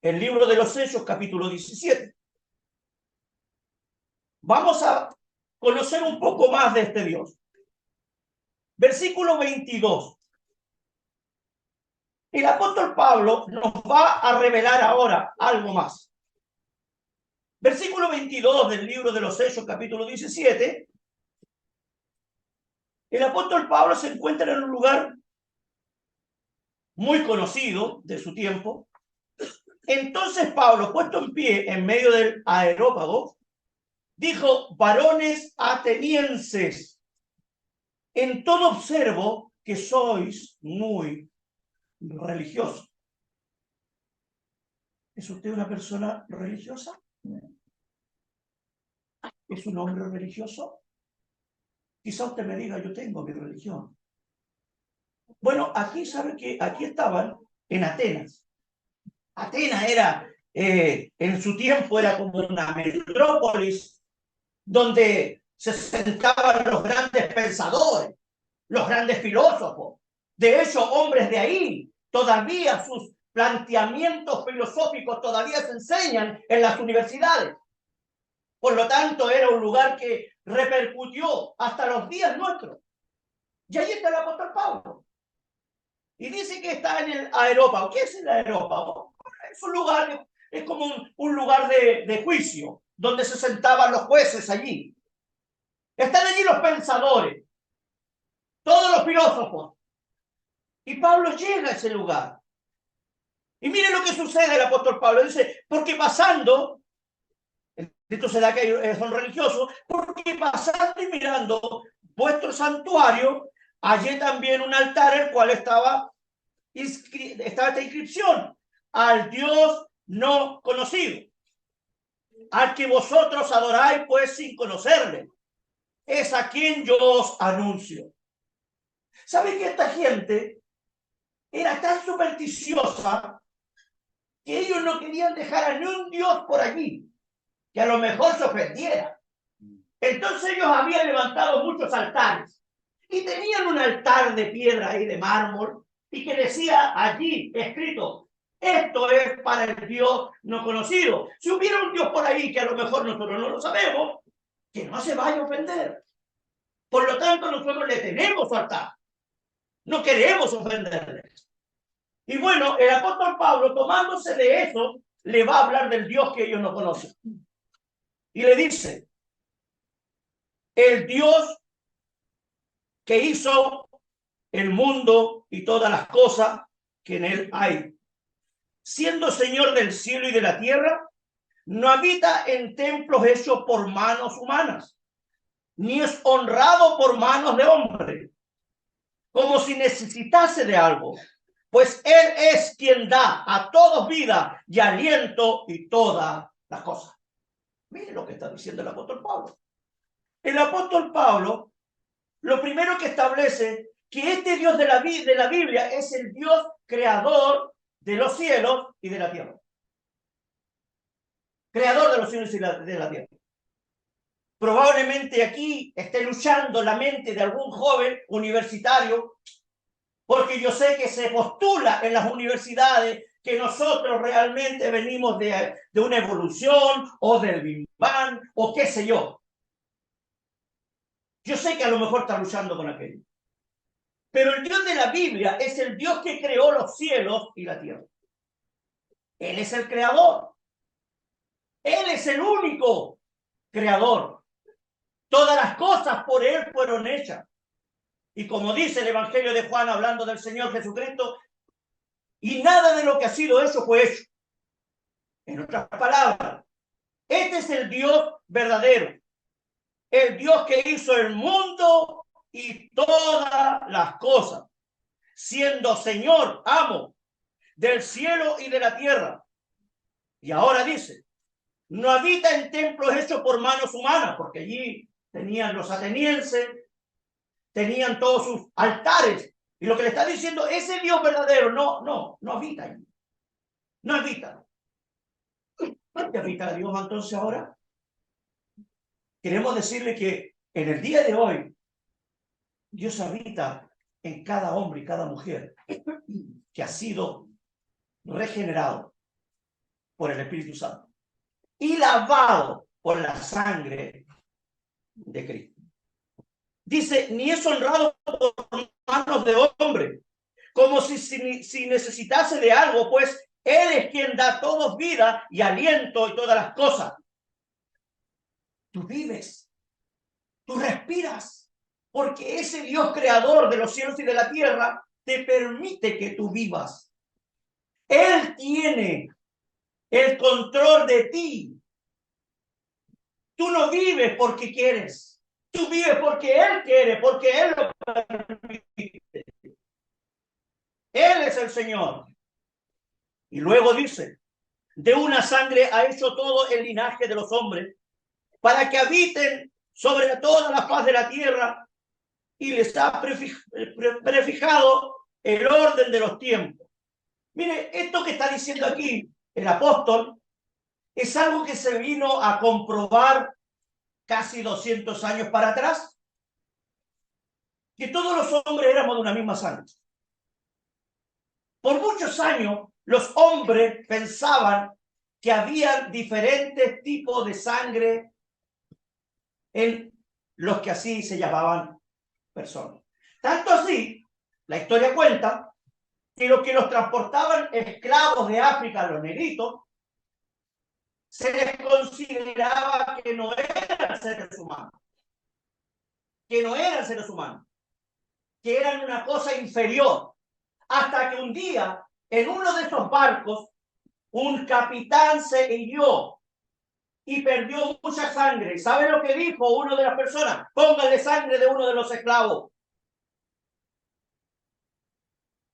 El libro de los Hechos, capítulo 17. Vamos a conocer un poco más de este Dios. Versículo 22. El apóstol Pablo nos va a revelar ahora algo más. Versículo 22 del libro de los Hechos, capítulo 17. El apóstol Pablo se encuentra en un lugar muy conocido de su tiempo. Entonces Pablo, puesto en pie en medio del Areópago, dijo: varones atenienses, en todo observo que sois muy religiosos. ¿Es usted una persona religiosa? ¿Es un hombre religioso? Quizá usted me diga: yo tengo mi religión. Bueno, aquí sabe que aquí estaban en Atenas. Atenas era, en su tiempo, era como una metrópolis donde se sentaban los grandes pensadores, los grandes filósofos. De hecho, hombres de ahí, todavía sus planteamientos filosóficos todavía se enseñan en las universidades. Por lo tanto, era un lugar que repercutió hasta los días nuestros. Y ahí está el apóstol Pablo. Y dice que está en el Areópago. ¿Qué es el Areópago? Es un lugar, es como un lugar de juicio, donde se sentaban los jueces allí. Están allí los pensadores, todos los filósofos. Y Pablo llega a ese lugar. Y mire lo que sucede el apóstol Pablo. Dice: porque pasando, esto se da que son religiosos, porque pasando y mirando vuestro santuario, hallé también un altar, el cual estaba esta inscripción: al Dios no conocido, al que vosotros adoráis pues sin conocerle, es a quien yo os anuncio. ¿Sabe que esta gente era tan supersticiosa que ellos no querían dejar a ni un Dios por allí, que a lo mejor se ofendiera? Entonces ellos habían levantado muchos altares y tenían un altar de piedra y de mármol y que decía allí escrito: esto es para el Dios no conocido. Si hubiera un Dios por ahí que a lo mejor nosotros no lo sabemos, que no se vaya a ofender. Por lo tanto, nosotros le tenemos su altar. No queremos ofenderles. Y bueno, el apóstol Pablo, tomándose de eso, le va a hablar del Dios que ellos no conocen. Y le dice, el Dios que hizo el mundo y todas las cosas que en él hay, siendo Señor del cielo y de la tierra, no habita en templos hechos por manos humanas, ni es honrado por manos de hombre, como si necesitase de algo, pues Él es quien da a todos vida y aliento y todas las cosas. Mire lo que está diciendo el apóstol Pablo. El apóstol Pablo, lo primero que establece que este Dios de la Biblia es el Dios creador de los cielos y de la tierra. Creador de los cielos y de la tierra. Probablemente aquí esté luchando la mente de algún joven universitario, porque yo sé que se postula en las universidades que nosotros realmente venimos de una evolución o del Big Bang o qué sé yo. Yo sé que a lo mejor está luchando con aquello. Pero el Dios de la Biblia es el Dios que creó los cielos y la tierra. Él es el creador. Él es el único creador. Todas las cosas por Él fueron hechas. Y como dice el Evangelio de Juan hablando del Señor Jesucristo, y nada de lo que ha sido hecho fue hecho. En otras palabras, este es el Dios verdadero. El Dios que hizo el mundo y todas las cosas, siendo Señor, amo del cielo y de la tierra. Y ahora dice, no habita en templos hechos por manos humanas, porque allí tenían los atenienses, tenían todos sus altares. Y lo que le está diciendo, ese Dios verdadero no habita allí. No habita. ¿Dónde habita Dios entonces ahora? Queremos decirle que en el día de hoy, Dios habita en cada hombre y cada mujer que ha sido regenerado por el Espíritu Santo y lavado por la sangre de Cristo. Dice, ni es honrado por manos de hombre, como si necesitase de algo, pues Él es quien da a todos vida y aliento y todas las cosas. Tú vives, tú respiras, porque ese Dios creador de los cielos y de la tierra te permite que tú vivas. Él tiene el control de ti. Tú no vives porque quieres. Tú vives porque Él quiere, porque Él lo permite. Él es el Señor. Y luego dice, de una sangre ha hecho todo el linaje de los hombres, para que habiten sobre toda la faz de la tierra, y les ha prefijado el orden de los tiempos. Mire, esto que está diciendo aquí el apóstol es algo que se vino a comprobar casi 200 años para atrás, que todos los hombres éramos de una misma sangre. Por muchos años, los hombres pensaban que había diferentes tipos de sangre en los que así se llamaban personas. Tanto así, la historia cuenta que los transportaban esclavos de África, los negritos, se les consideraba que no eran seres humanos, que eran una cosa inferior, hasta que un día, en uno de esos barcos, un capitán se hirió y perdió mucha sangre. ¿Sabe lo que dijo uno de las personas? Pónganle sangre de uno de los esclavos.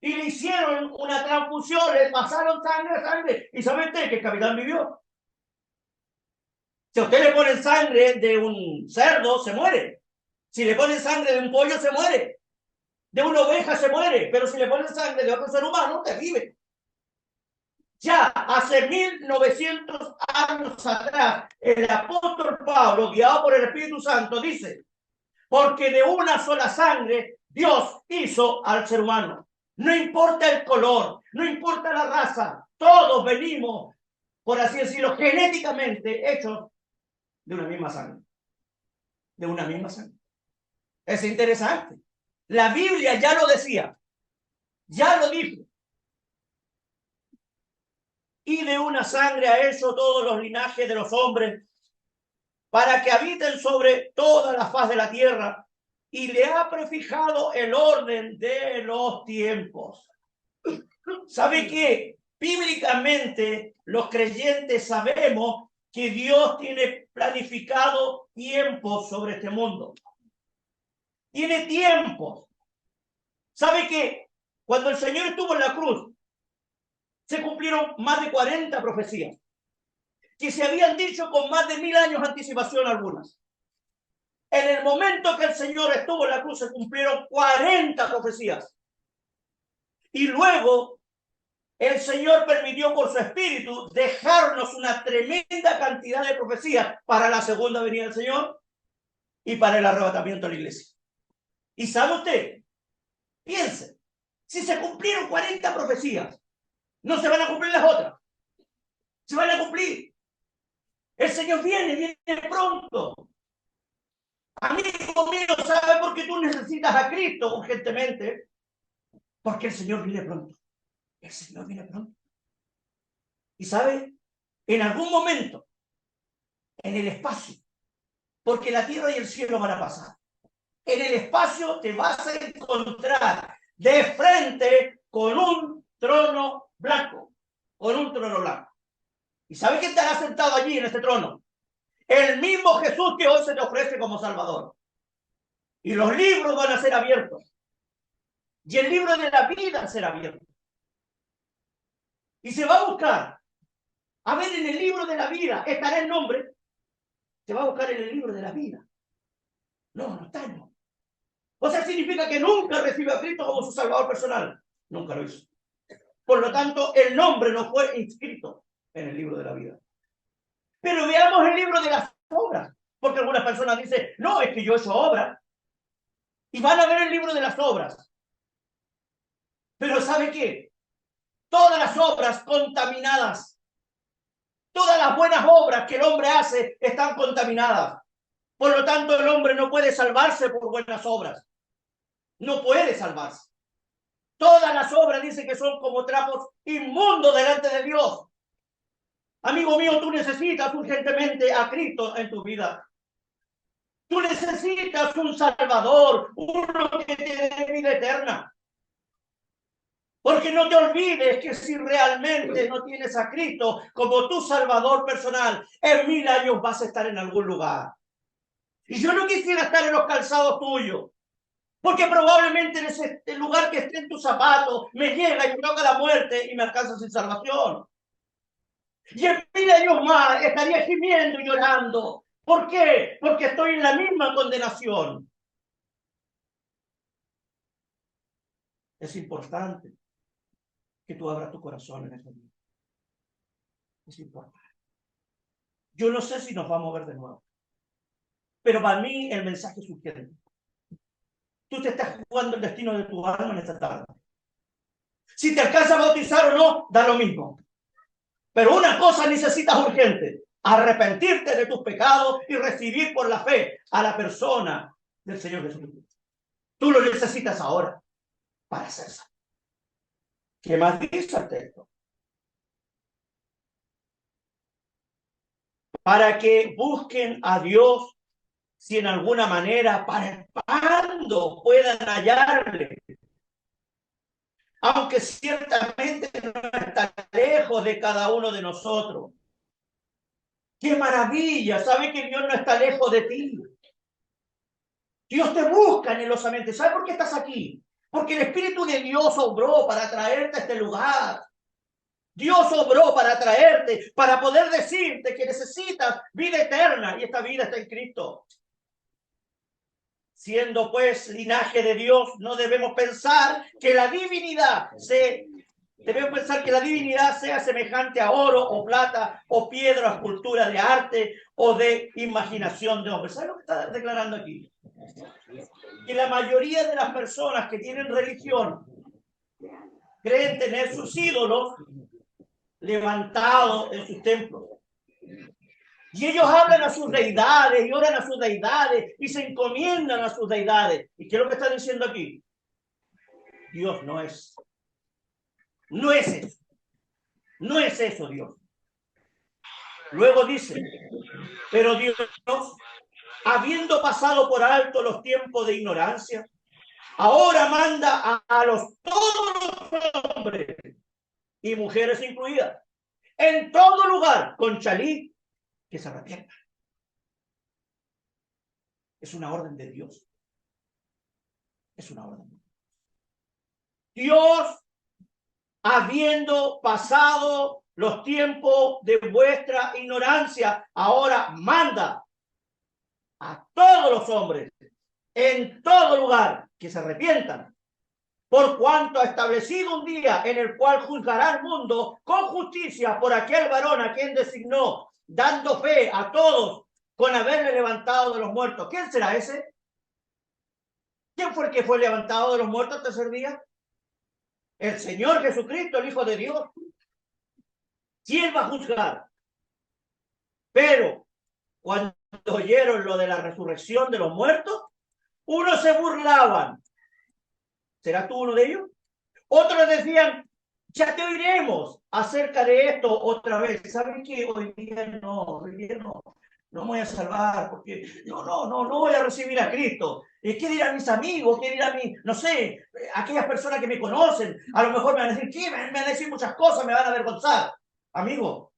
Y le hicieron una transfusión, le pasaron sangre, y ¿sabe usted que el capitán vivió? Si a usted le ponen sangre de un cerdo, se muere. Si le ponen sangre de un pollo, se muere. De una oveja, se muere. Pero si le ponen sangre de otro ser humano, te vive. Ya hace 1900 años atrás, el apóstol Pablo, guiado por el Espíritu Santo, dice, porque de una sola sangre Dios hizo al ser humano. No importa el color, no importa la raza, todos venimos, por así decirlo, genéticamente hechos de una misma sangre. De una misma sangre. Es interesante. La Biblia ya lo decía, ya lo dijo. y de una sangre ha hecho todos los linajes de los hombres, para que habiten sobre toda la faz de la tierra, y le ha prefijado el orden de los tiempos. ¿Sabe qué? Bíblicamente, los creyentes sabemos que Dios tiene planificado tiempos sobre este mundo. Tiene tiempos. ¿Sabe qué? Cuando el Señor estuvo en la cruz, se cumplieron más de 40 profecías que se habían dicho con más de 1000 años de anticipación algunas. En el momento que el Señor estuvo en la cruz se cumplieron 40 profecías. Y luego el Señor permitió por su espíritu dejarnos una tremenda cantidad de profecías para la segunda venida del Señor y para el arrebatamiento de la iglesia. ¿Y sabe usted? Piense, si se cumplieron 40 profecías, no se van a cumplir las otras. Se van a cumplir. El Señor viene pronto. Amigo mío, ¿sabe por qué tú necesitas a Cristo urgentemente? Porque el Señor viene pronto. El Señor viene pronto. Y ¿sabe? En algún momento, en el espacio, porque la tierra y el cielo van a pasar, en el espacio te vas a encontrar de frente con un trono blanco. Con un trono blanco. ¿Y sabe quién estará sentado allí en este trono? El mismo Jesús que hoy se te ofrece como Salvador. Y los libros van a ser abiertos. Y el libro de la vida será abierto. Y se va a buscar. A ver, en el libro de la vida estará el nombre. Se va a buscar en el libro de la vida. No está el nombre. O sea, significa que nunca recibió a Cristo como su Salvador personal. Nunca lo hizo. Por lo tanto, el nombre no fue inscrito en el libro de la vida. Pero veamos el libro de las obras. Porque algunas personas dicen, no, es que yo he hecho obras. Y van a ver el libro de las obras. Pero ¿sabe qué? Todas las obras contaminadas, todas las buenas obras que el hombre hace están contaminadas. Por lo tanto, el hombre no puede salvarse por buenas obras. No puede salvarse. Todas las obras dicen que son como trapos inmundos delante de Dios. Amigo mío, tú necesitas urgentemente a Cristo en tu vida. Tú necesitas un Salvador, uno que te dé vida eterna. Porque no te olvides que si realmente no tienes a Cristo como tu Salvador personal, en 1000 años vas a estar en algún lugar. Y yo no quisiera estar en los calzados tuyos, porque probablemente en ese lugar que esté en tus zapatos me llega y me toca la muerte y me alcanza sin salvación. Y en 1000 años más estaría gimiendo y llorando. ¿Por qué? Porque estoy en la misma condenación. Es importante que tú abras tu corazón en este día. Es importante. Yo no sé si nos vamos a ver de nuevo, pero para mí el mensaje es urgente. Tú te estás jugando el destino de tu alma en esta tarde. Si te alcanza a bautizar o no, da lo mismo. Pero una cosa necesitas urgente: arrepentirte de tus pecados y recibir por la fe a la persona del Señor Jesucristo. Tú lo necesitas ahora para ser salvo. ¿Qué más dice el texto? Para que busquen a Dios, si en alguna manera, para cuando puedan hallarle. Aunque ciertamente no está lejos de cada uno de nosotros. ¡Qué maravilla! ¿Sabe que Dios no está lejos de ti? Dios te busca anhelosamente. ¿Sabe por qué estás aquí? Porque el Espíritu de Dios obró para traerte a este lugar. Dios obró para traerte, para poder decirte que necesitas vida eterna, y esta vida está en Cristo. Siendo pues linaje de Dios, no debemos pensar que la divinidad sea semejante a oro o plata o piedra o escultura de arte o de imaginación de hombre. ¿Sabe lo que está declarando aquí? Que la mayoría de las personas que tienen religión creen tener sus ídolos levantados en sus templos. Y ellos hablan a sus deidades y oran a sus deidades y se encomiendan a sus deidades. ¿Y qué es lo que está diciendo aquí? Dios no es eso. No es eso Dios. Luego dice, pero Dios, habiendo pasado por alto los tiempos de ignorancia, ahora manda a todos los hombres, y mujeres incluidas, en todo lugar, con Chalí, que se arrepientan. Es una orden de Dios. Es una orden. Dios, habiendo pasado los tiempos de vuestra ignorancia, ahora manda a todos los hombres, en todo lugar, que se arrepientan, por cuanto ha establecido un día en el cual juzgará al mundo con justicia por aquel varón a quien designó, dando fe a todos con haberle levantado de los muertos. ¿Quién será ese? ¿Quién fue el que fue levantado de los muertos el tercer día? El Señor Jesucristo, el Hijo de Dios. ¿Quién va a juzgar? Pero cuando oyeron lo de la resurrección de los muertos, unos se burlaban. ¿Serás tú uno de ellos? Otros decían, ya te oiremos acerca de esto otra vez. ¿Saben qué? Hoy día no me voy a salvar porque no voy a recibir a Cristo. ¿Qué dirán mis amigos? ¿Qué dirán no sé, aquellas personas que me conocen? A lo mejor me van a decir, ¿qué? Me van a decir muchas cosas, me van a avergonzar. Amigo,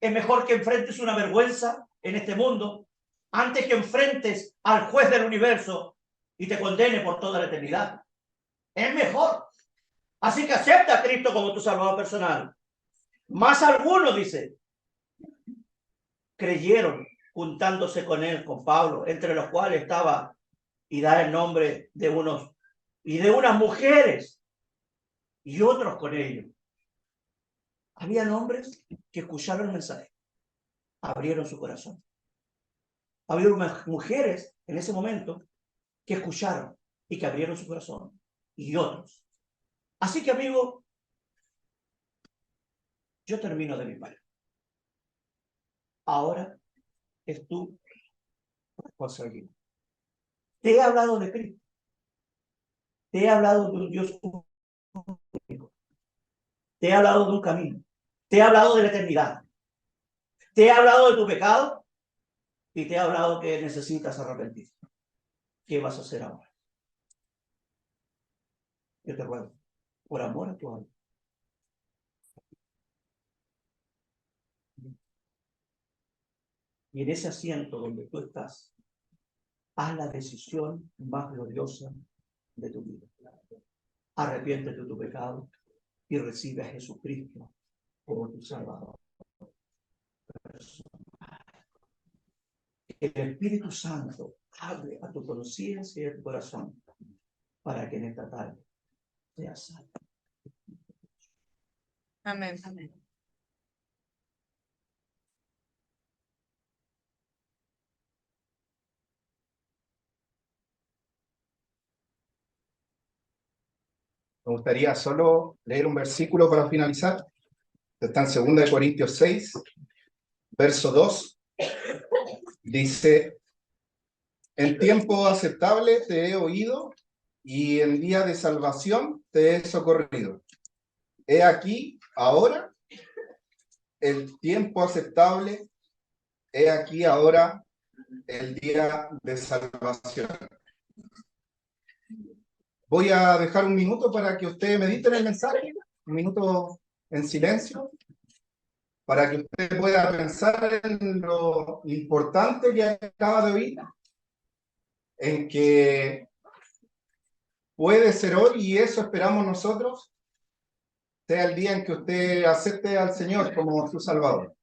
es mejor que enfrentes una vergüenza en este mundo antes que enfrentes al juez del universo y te condene por toda la eternidad. Es mejor. Así que acepta a Cristo como tu Salvador personal. Más algunos, dice, creyeron juntándose con él, con Pablo, entre los cuales estaba, y da el nombre de unos y de unas mujeres, y otros con ellos. Había hombres que escucharon el mensaje, abrieron su corazón. Había unas mujeres en ese momento que escucharon y que abrieron su corazón, y otros. Así que, amigo, yo termino de mi parte. Ahora es tu responsabilidad. Te he hablado de Cristo. Te he hablado de un Dios único. Te he hablado de un camino. Te he hablado de la eternidad. Te he hablado de tu pecado y te he hablado que necesitas arrepentir. ¿Qué vas a hacer ahora? Yo te ruego, por amor a tu alma. Y en ese asiento donde tú estás, haz la decisión más gloriosa de tu vida. Arrepiéntete de tu pecado y recibe a Jesucristo como tu Salvador. Que el Espíritu Santo hable a tu conciencia y a tu corazón para que en esta tarde seas salvo. Amén. Amén. Me gustaría solo leer un versículo para finalizar. Está en 2 Corintios 6, verso 2. Dice, en tiempo aceptable te he oído y en día de salvación te he socorrido. He aquí, ahora, el tiempo aceptable. He aquí, ahora, el día de salvación. Voy a dejar un minuto para que ustedes mediten el mensaje, un minuto en silencio, para que usted pueda pensar en lo importante que acaba de oír, en que puede ser hoy, y eso esperamos nosotros, sea el día en que usted acepte al Señor como su Salvador.